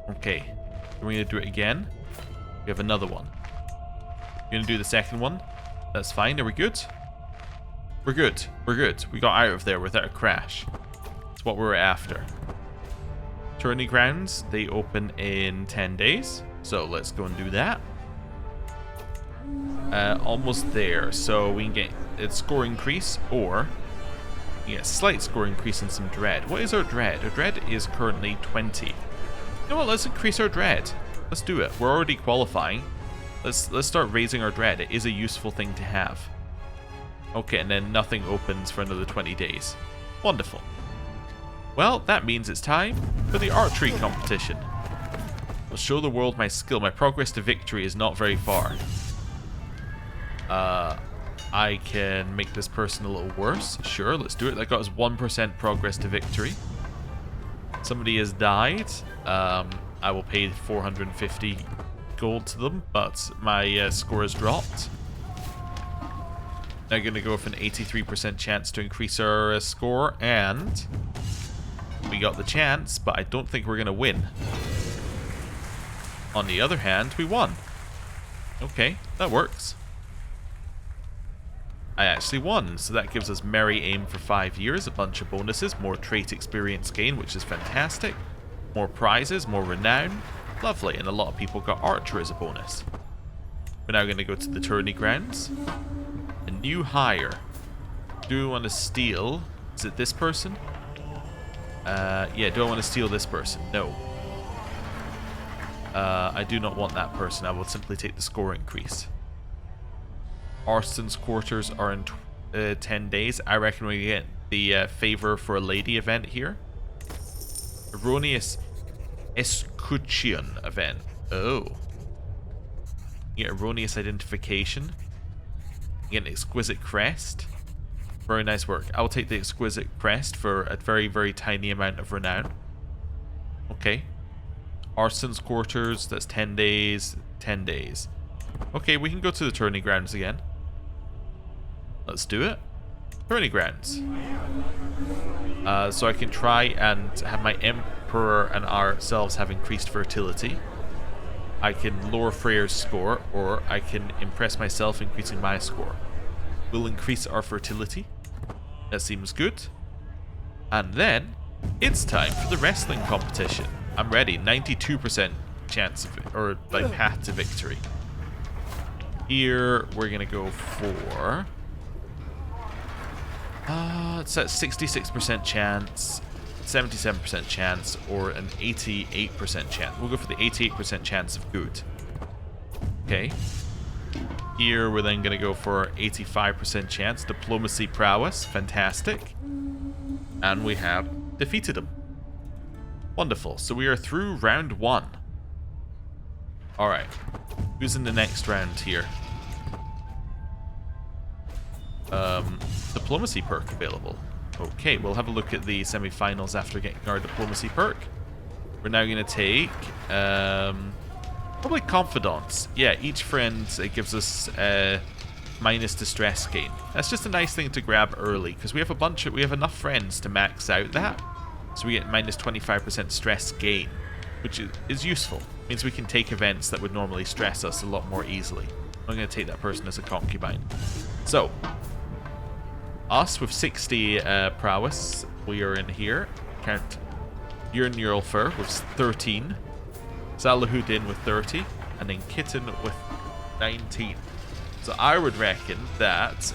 Okay, we're going to do it again. We have another one. We're going to do the second one. That's fine. Are we good? We're good. We're good. We got out of there without a crash. That's what we're after. Tourney grounds, they open in 10 days. So let's go and do that. Almost there. So we can get a score increase, or we get a slight score increase and some dread. What is our dread? Our dread is currently 20. You know what? Let's increase our dread. Let's do it. We're already qualifying. Let's start raising our dread. It is a useful thing to have. Okay, and then nothing opens for another 20 days. Wonderful. Well, that means it's time for the archery competition. I'll show the world my skill. My progress to victory is not very far. I can make this person a little worse. Sure, let's do it. That got us 1% progress to victory. Somebody has died. I will pay 450 gold to them, but my score has dropped. Now going to go with an 83% chance to increase our score, and we got the chance, but I don't think we're going to win. On the other hand, we won. Okay, that works. I actually won, so that gives us Merry Aim for 5 years, a bunch of bonuses, more trait experience gain, which is fantastic, more prizes, more renown, lovely, and a lot of people got Archer as a bonus. We're now going to go to the tourney grounds. A new hire. Do I want to steal? Is it this person? Yeah, do I want to steal this person? No. I do not want that person. I will simply take the score increase. Arston's quarters are in 10 days. I reckon we get the favor for a lady event here. Erroneous escutcheon event. Oh. You get erroneous identification. You get an exquisite crest. Very nice work. I will take the exquisite crest for a very, very tiny amount of renown. Okay. Arston's quarters, that's 10 days. 10 days. Okay, we can go to the tourney grounds again. Let's do it. Tourney grounds. So I can try and have my Emperor and ourselves have increased fertility. I can lower Freyr's score, or I can impress myself increasing my score. We'll increase our fertility. That seems good. And then, it's time for the wrestling competition. I'm ready. 92% chance of, or like path to victory. Here, we're going to go for... it's at 66% chance, 77% chance, or an 88% chance. We'll go for the 88% chance of good. Okay. Here, we're then going to go for 85% chance. Diplomacy prowess. Fantastic. And we have defeated him. Wonderful. So we are through round 1. Alright. Who's in the next round here? Diplomacy perk available. Okay, we'll have a look at the semi-finals after getting our diplomacy perk. We're now going to take probably confidants. Yeah, each friend, it gives us minus distress gain. That's just a nice thing to grab early because we have enough friends to max out that. So we get minus 25% stress gain, which is useful. It means we can take events that would normally stress us a lot more easily. I'm going to take that person as a concubine. So, us with 60 prowess, we are in here. Count Björn Njolfur with 13. Salahudin with 30. And then Kitten with 19. So I would reckon that,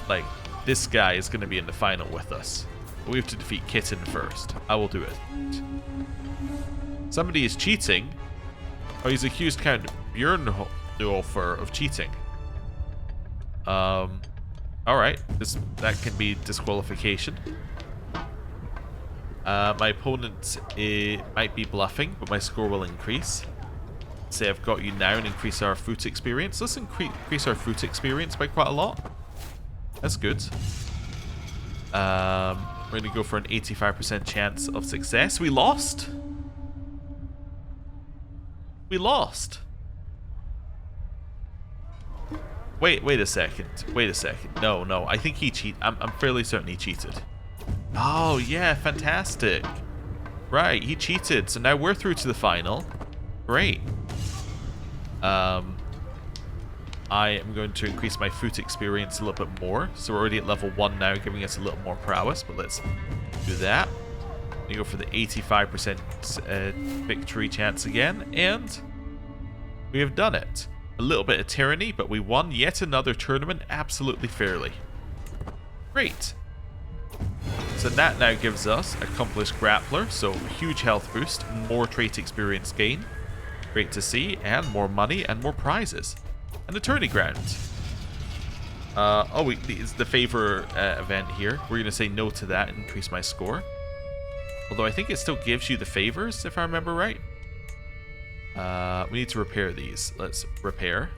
like, this guy is going to be in the final with us. We have to defeat Kitten first. I will do it. Somebody is cheating. Oh, he's accused Count Björn Njolfur of cheating. Alright, that can be disqualification. My opponent might be bluffing, but my score will increase. Say I've got you now and increase our foot experience. Let's increase our foot experience by quite a lot. That's good. We're going to go for an 85% chance of success. We lost. We lost. Wait a second. Wait a second. No. I think he cheated. I'm fairly certain he cheated. Oh, yeah. Fantastic. Right. He cheated. So now we're through to the final. Great. I am going to increase my foot experience a little bit more. So we're already at level 1 now, giving us a little more prowess. But let's do that. We go for the 85% victory chance again. And we have done it. A little bit of tyranny, but we won yet another tournament absolutely fairly. Great. So that now gives us Accomplished Grappler, so huge health boost, more trait experience gain. Great to see, and more money and more prizes. And the tourney ground. It's the favor event here. We're going to say no to that and increase my score. Although I think it still gives you the favors, if I remember right. We need to repair these. Let's repair.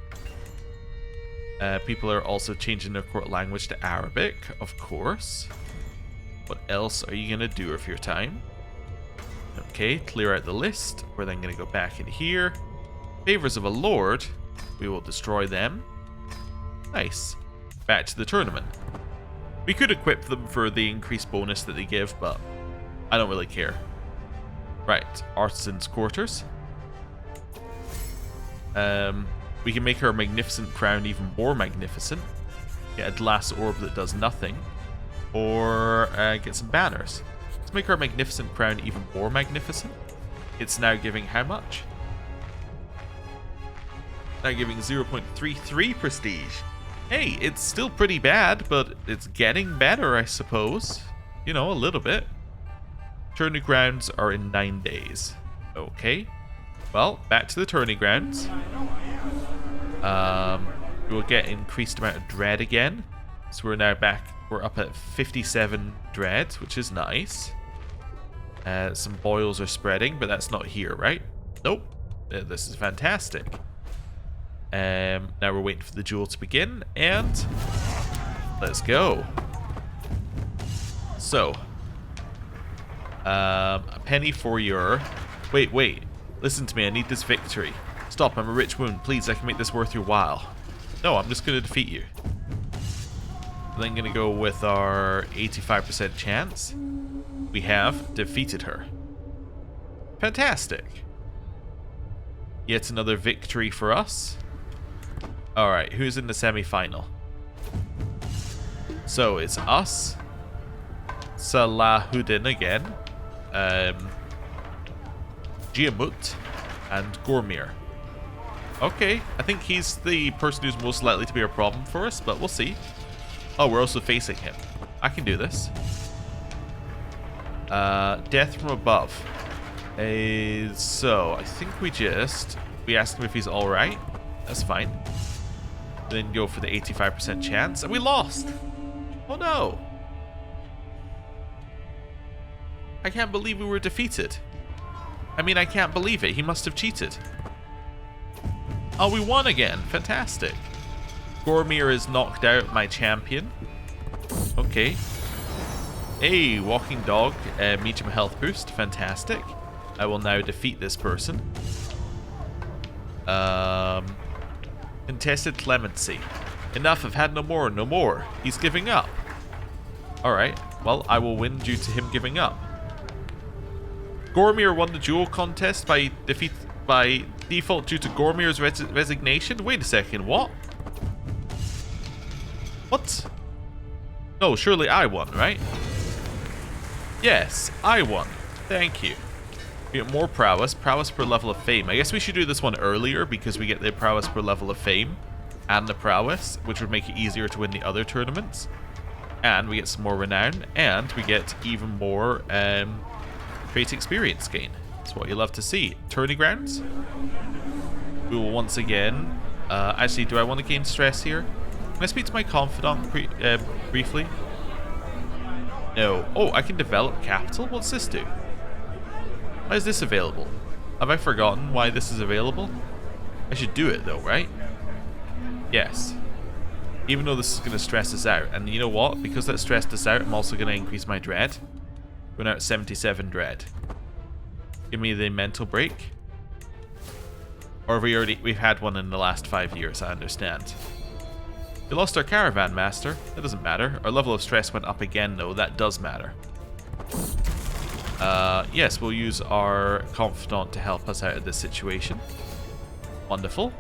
People are also changing their court language to Arabic, of course. What else are you going to do with your time? Okay, clear out the list. We're then going to go back in here. Favors of a lord. We will destroy them. Nice. Back to the tournament. We could equip them for the increased bonus that they give, but I don't really care. Right, Artisan's Quarters. We can make our magnificent crown even more magnificent. Get a glass orb that does nothing. Or get some banners. Let's make our magnificent crown even more magnificent. It's now giving how much? Now giving 0.33 prestige. Hey, it's still pretty bad, but it's getting better, I suppose. You know, a little bit. Tourney grounds are in 9 days. Okay. Well, back to the tourney grounds. We will get increased amount of dread again. So we're now back. We're up at 57 dread, which is nice. Some boils are spreading, but that's not here, right? Nope. This is fantastic. Now we're waiting for the duel to begin, and let's go. So, a penny for your... Wait. Listen to me, I need this victory. Stop, I'm a rich woman. Please, I can make this worth your while. No, I'm just going to defeat you. I'm then going to go with our 85% chance. We have defeated her. Fantastic. Yet another victory for us. Alright, who's in the semi-final? So, it's us. Salahuddin again. Giamut. And Gormir. Okay, I think he's the person who's most likely to be a problem for us, but we'll see. Oh, we're also facing him. I can do this. Death from above. So, I think we asked him if he's alright. That's fine. Then go for the 85% chance, and we lost! Oh no! I can't believe we were defeated. I mean, I can't believe it. He must have cheated. Oh, we won again. Fantastic. Gormir is knocked out, my champion. Okay. Hey, walking dog. Medium health boost. Fantastic. I will now defeat this person. Contested clemency. Enough, I've had no more, no more. He's giving up. Alright, well, I will win due to him giving up. Gormir won the duel contest by default due to Gormir's resignation? Wait a second, what? What? No, surely I won, right? Yes, I won. Thank you. We get more prowess. Prowess per level of fame. I guess we should do this one earlier because we get the prowess per level of fame and the prowess, which would make it easier to win the other tournaments. And we get some more renown, and we get even more trait experience gain. That's what you love to see. Tourney grounds. We will once again... actually, do I want to gain stress here? Can I speak to my confidant briefly? No. Oh, I can develop capital? What's this do? Why is this available? Have I forgotten why this is available? I should do it though, right? Yes. Even though this is going to stress us out. And you know what? Because that stressed us out, I'm also going to increase my dread. We're now at 77 dread. Give me the mental break. Or we've had one in the last 5 years, I understand. We lost our caravan master. That doesn't matter. Our level of stress went up again though. That does matter. Yes, we'll use our confidant to help us out of this situation. Wonderful.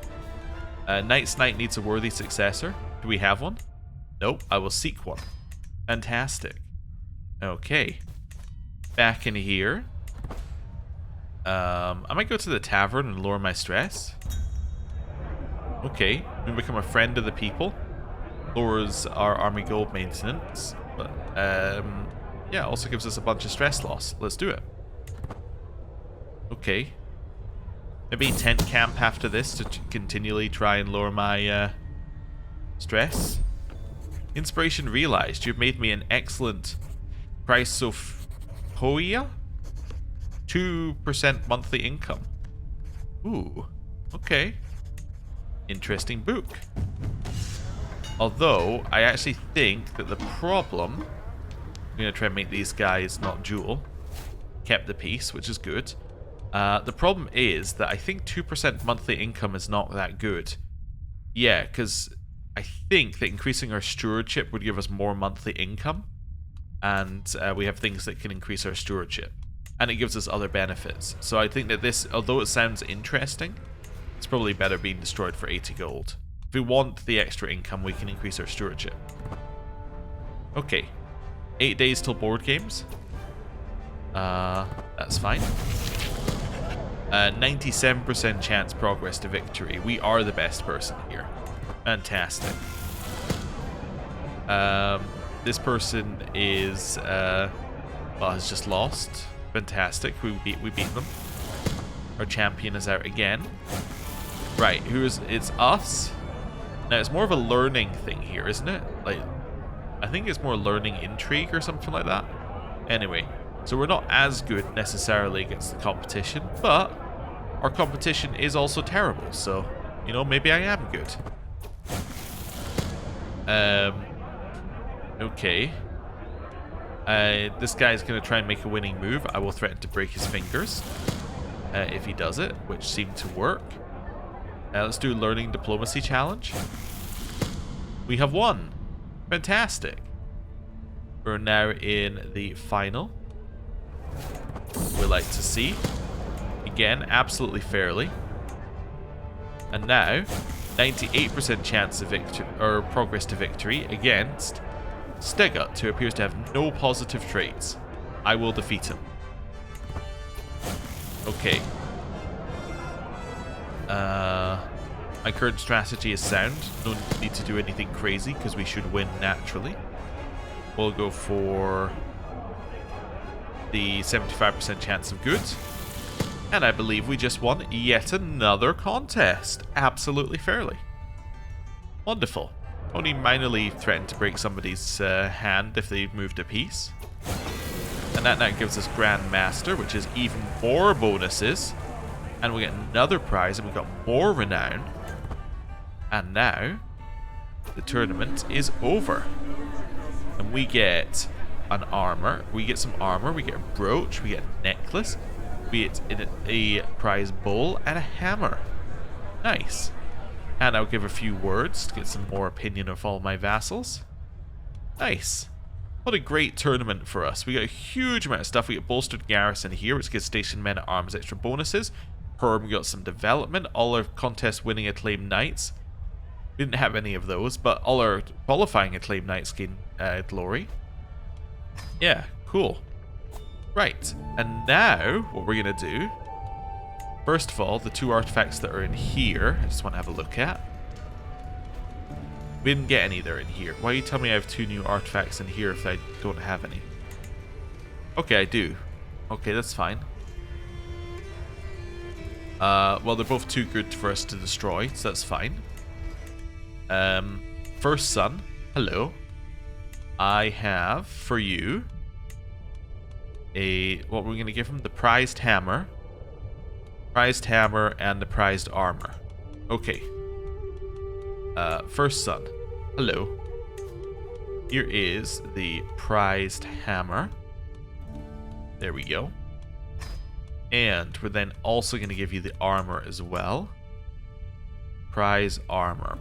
Knight's Knight needs a worthy successor. Do we have one? Nope, I will seek one. Fantastic. Okay. Back in here. I might go to the tavern and lower my stress. Okay, we become a friend of the people. Lowers our army gold maintenance. But, yeah, also gives us a bunch of stress loss. Let's do it. Okay. Maybe tent camp after this to continually try and lower my stress. Inspiration realized. You've made me an excellent Chrysophoia? 2% monthly income. Ooh, okay. Interesting book. Although, I actually think that the problem... I'm going to try and make these guys not duel. Kept the peace, which is good. The problem is that I think 2% monthly income is not that good. Yeah, because I think that increasing our stewardship would give us more monthly income. And we have things that can increase our stewardship. And it gives us other benefits. So I think that this, although it sounds interesting, it's probably better being destroyed for 80 gold. If we want the extra income, we can increase our stewardship. Okay. 8 days till board games. That's fine. 97% chance progress to victory. We are the best person here. Fantastic. This person is well, has just lost. Fantastic. We beat them. Our champion is out again. Right, it's us. Now it's more of a learning thing here, isn't it? Like, I think it's more learning intrigue or something like that. Anyway, so we're not as good necessarily against the competition, but our competition is also terrible, so, you know, maybe I am good. Okay. This guy's going to try and make a winning move. I will threaten to break his fingers if he does it, which seemed to work. Let's do Learning Diplomacy Challenge. We have won. Fantastic. We're now in the final. We like to see. Again, absolutely fairly. And now, 98% chance of victory or progress to victory against Stegut, who appears to have no positive traits. I will defeat him. Okay. My current strategy is sound. No need to do anything crazy because we should win naturally. We'll go for the 75% chance of good. And I believe we just won yet another contest. Absolutely fairly. Wonderful. Only minorly threatened to break somebody's hand if they moved a piece. And that now gives us Grand Master, which is even more bonuses. And we get another prize, and we got more renown. And now, the tournament is over. And we get an armor. We get some armor. We get a brooch. We get a necklace. We get a prize bowl and a hammer. Nice. And I'll give a few words to get some more opinion of all my vassals. Nice. What a great tournament for us. We got a huge amount of stuff. We got bolstered garrison here, which gives station men at arms extra bonuses. Herm got some development. All our contest winning acclaimed knights. We didn't have any of those, but all our qualifying acclaimed knights gain glory. Yeah, cool. Right, and now what we're going to do, first of all, the two artifacts that are in here, I just want to have a look at. We didn't get any that are in here. Why you tell me I have two new artifacts in here if I don't have any? Okay, I do. Okay, that's fine. Well, they're both too good for us to destroy, so that's fine. First son, hello. I have for you what we're going to give him, the prized hammer and the prized armor. Okay. First son, hello. Here is the prized hammer. There we go. And we're then also going to give you the armor as well. Prize armor.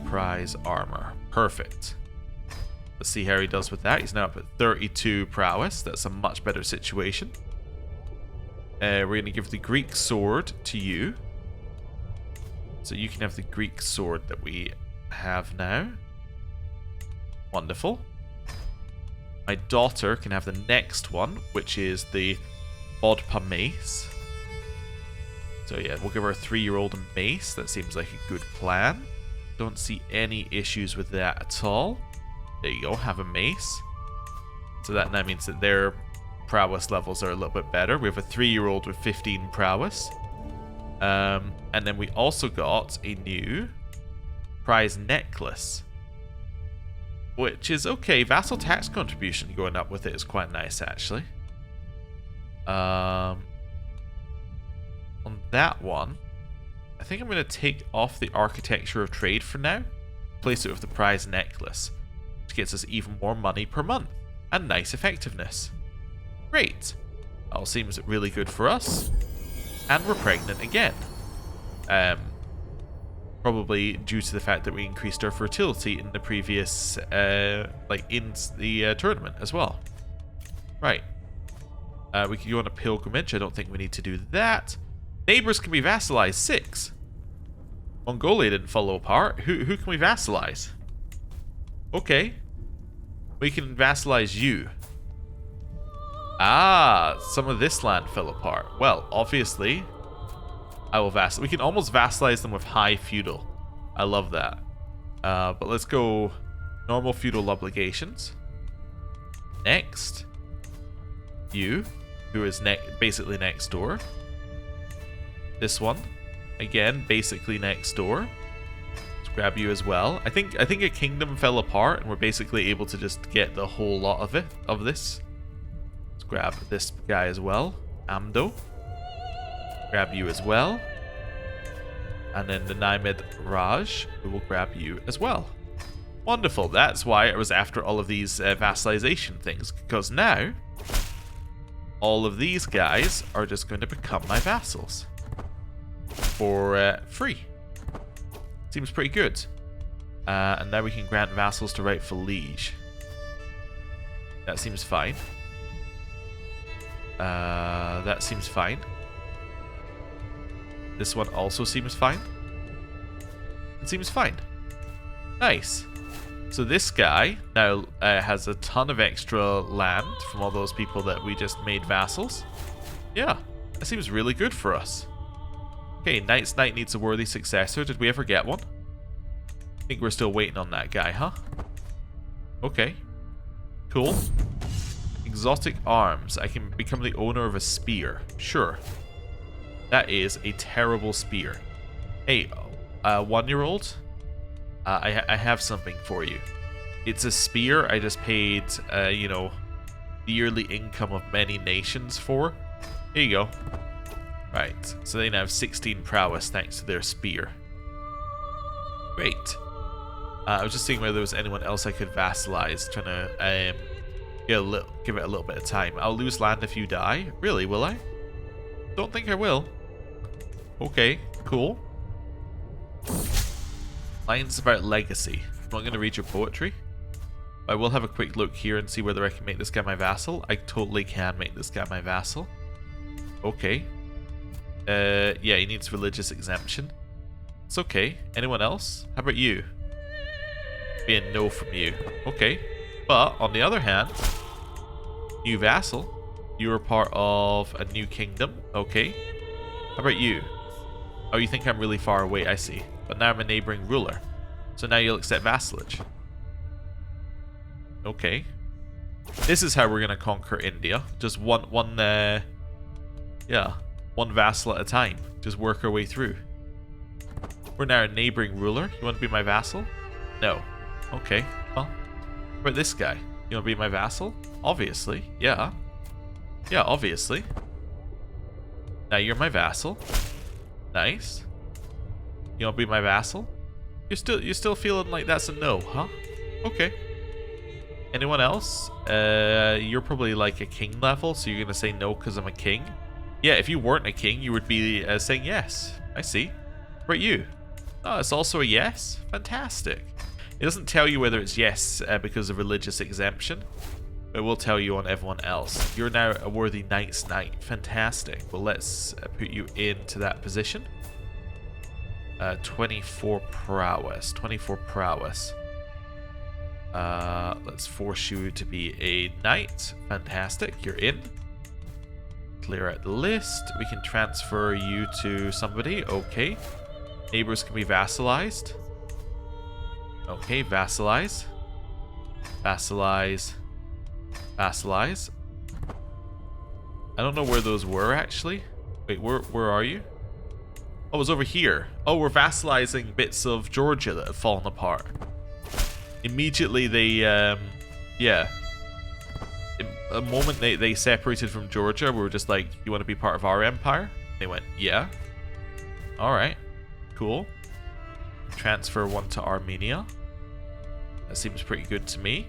Perfect. Let's see how he does with that. He's now up at 32 prowess. That's a much better situation. We're going to give the Greek sword to you. So you can have the Greek sword that we have now. Wonderful. My daughter can have the next one, which is the Bodpa mace. So yeah, we'll give her a 3-year-old mace. That seems like a good plan. Don't see any issues with that at all. There you go, have a mace. So that now means that their prowess levels are a little bit better. We have a 3-year-old with 15 prowess. And then we also got a new prize necklace. which is okay. Vassal tax contribution going up with it is quite nice, actually. On that one, I think I'm going to take off the architecture of trade for now. Place it with the prize necklace, which gets us even more money per month and nice effectiveness. Great. All seems really good for us. And we're pregnant again. Probably due to the fact that we increased our fertility in the previous, like in the tournament as well. Right. We can go on a pilgrimage. I don't think we need to do that. Neighbors can be vassalized. 6. Mongolia didn't follow apart. Who can we vassalize? Okay. We can vassalize you. Ah, some of this land fell apart. Well, obviously, I will vassal. We can almost vassalize them with high feudal. I love that. But let's go normal feudal obligations. Next, you, who is basically next door. This one, again, basically next door. Let's grab you as well. I think a kingdom fell apart, and we're basically able to just get the whole lot of it, of this. Let's grab this guy as well. Amdo. Grab you as well. And then the Naimed Raj, we will grab you as well. Wonderful. That's why I was after all of these vassalization things. Because now, all of these guys are just going to become my vassals. For free. Seems pretty good. And now we can grant vassals to rightful liege. That seems fine. That seems fine. This one also seems fine. It seems fine. Nice. So this guy now has a ton of extra land from all those people that we just made vassals. Yeah, that seems really good for us. Okay, Knight's Knight needs a worthy successor. Did we ever get one? I think we're still waiting on that guy, huh? Okay. Cool. Exotic arms. I can become the owner of a spear. Sure. That is a terrible spear. Hey, 1-year-old? I have something for you. It's a spear I just paid, you know, the yearly income of many nations for. Here you go. Right, so they now have 16 prowess thanks to their spear. Great. I was just seeing whether there was anyone else I could vassalize, trying to give it a little bit of time. I'll lose land if you die. Really, will I? Don't think I will. Okay, cool. Lines about legacy. I'm not going to read your poetry. I will have a quick look here and see whether I can make this guy my vassal. I totally can make this guy my vassal. Okay. Yeah, he needs religious exemption. It's okay. Anyone else? How about you? Be a no from you. Okay. But, on the other hand, new vassal. You are part of a new kingdom. Okay. How about you? Oh, you think I'm really far away, I see. But now I'm a neighboring ruler. So now you'll accept vassalage. Okay. This is how we're going to conquer India. Just one vassal at a time. Just work our way through. We're now a neighboring ruler. You want to be my vassal? No. Okay. Well, how about this guy? You want to be my vassal? Obviously. Yeah. Yeah, obviously. Now you're my vassal. Nice. You want to be my vassal? You're still feeling like that's a no, huh? Okay. Anyone else? You're probably like a king level, so you're gonna say no because I'm a king. Yeah, if you weren't a king, you would be saying yes. I see. What about you? Oh, it's also a yes? Fantastic. It doesn't tell you whether it's yes because of religious exemption. It will tell you on everyone else. You're now a worthy knight's knight. Fantastic. Well, let's put you into that position. 24 prowess. 24 prowess. Let's force you to be a knight. Fantastic. You're in. Clear out the list. We can transfer you to somebody. Okay. Neighbors can be vassalized. Okay, vassalize. Vassalize. Vassalize. I don't know where those were, actually. Wait, where are you? Oh, it was over here. Oh, we're vassalizing bits of Georgia that have fallen apart. immediately they, yeah. A moment they separated from Georgia, we were just like, you want to be part of our empire? They went, yeah. Alright, cool. Transfer one to Armenia. That seems pretty good to me.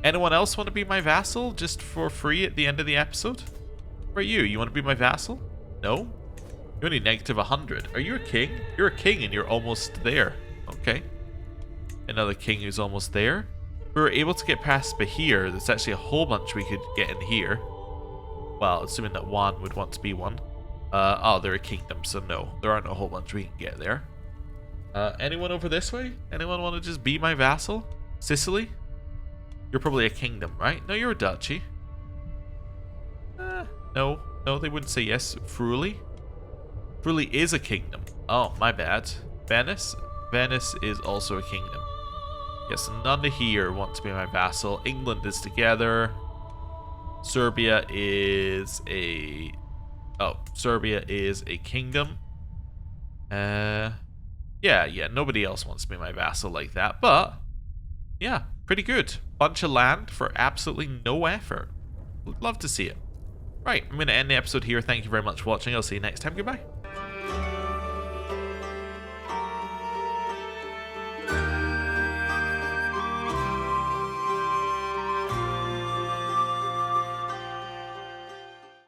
Anyone else want to be my vassal just for free at the end of the episode? Where are you? You want to be my vassal? No? You're only negative 100. Are you a king? You're a king and you're almost there. Okay. Another king who's almost there. We were able to get past Bahir. There's actually a whole bunch we could get in here. Well, assuming that one would want to be one. Oh, they're a kingdom, so no. There aren't a whole bunch we can get there. Anyone over this way? Anyone want to just be my vassal? Sicily? You're probably a kingdom, right? No, you're a duchy. No, they wouldn't say yes. Friuli? Friuli is a kingdom. Oh, my bad. Venice? Venice is also a kingdom. Yes, none of here want to be my vassal. England is together. Serbia is a... Oh, Serbia is a kingdom. Yeah, nobody else wants to be my vassal like that, but yeah, pretty good. Bunch of land for absolutely no effort. Would love to see it. Right, I'm going to end the episode here. Thank you very much for watching. I'll see you next time. Goodbye.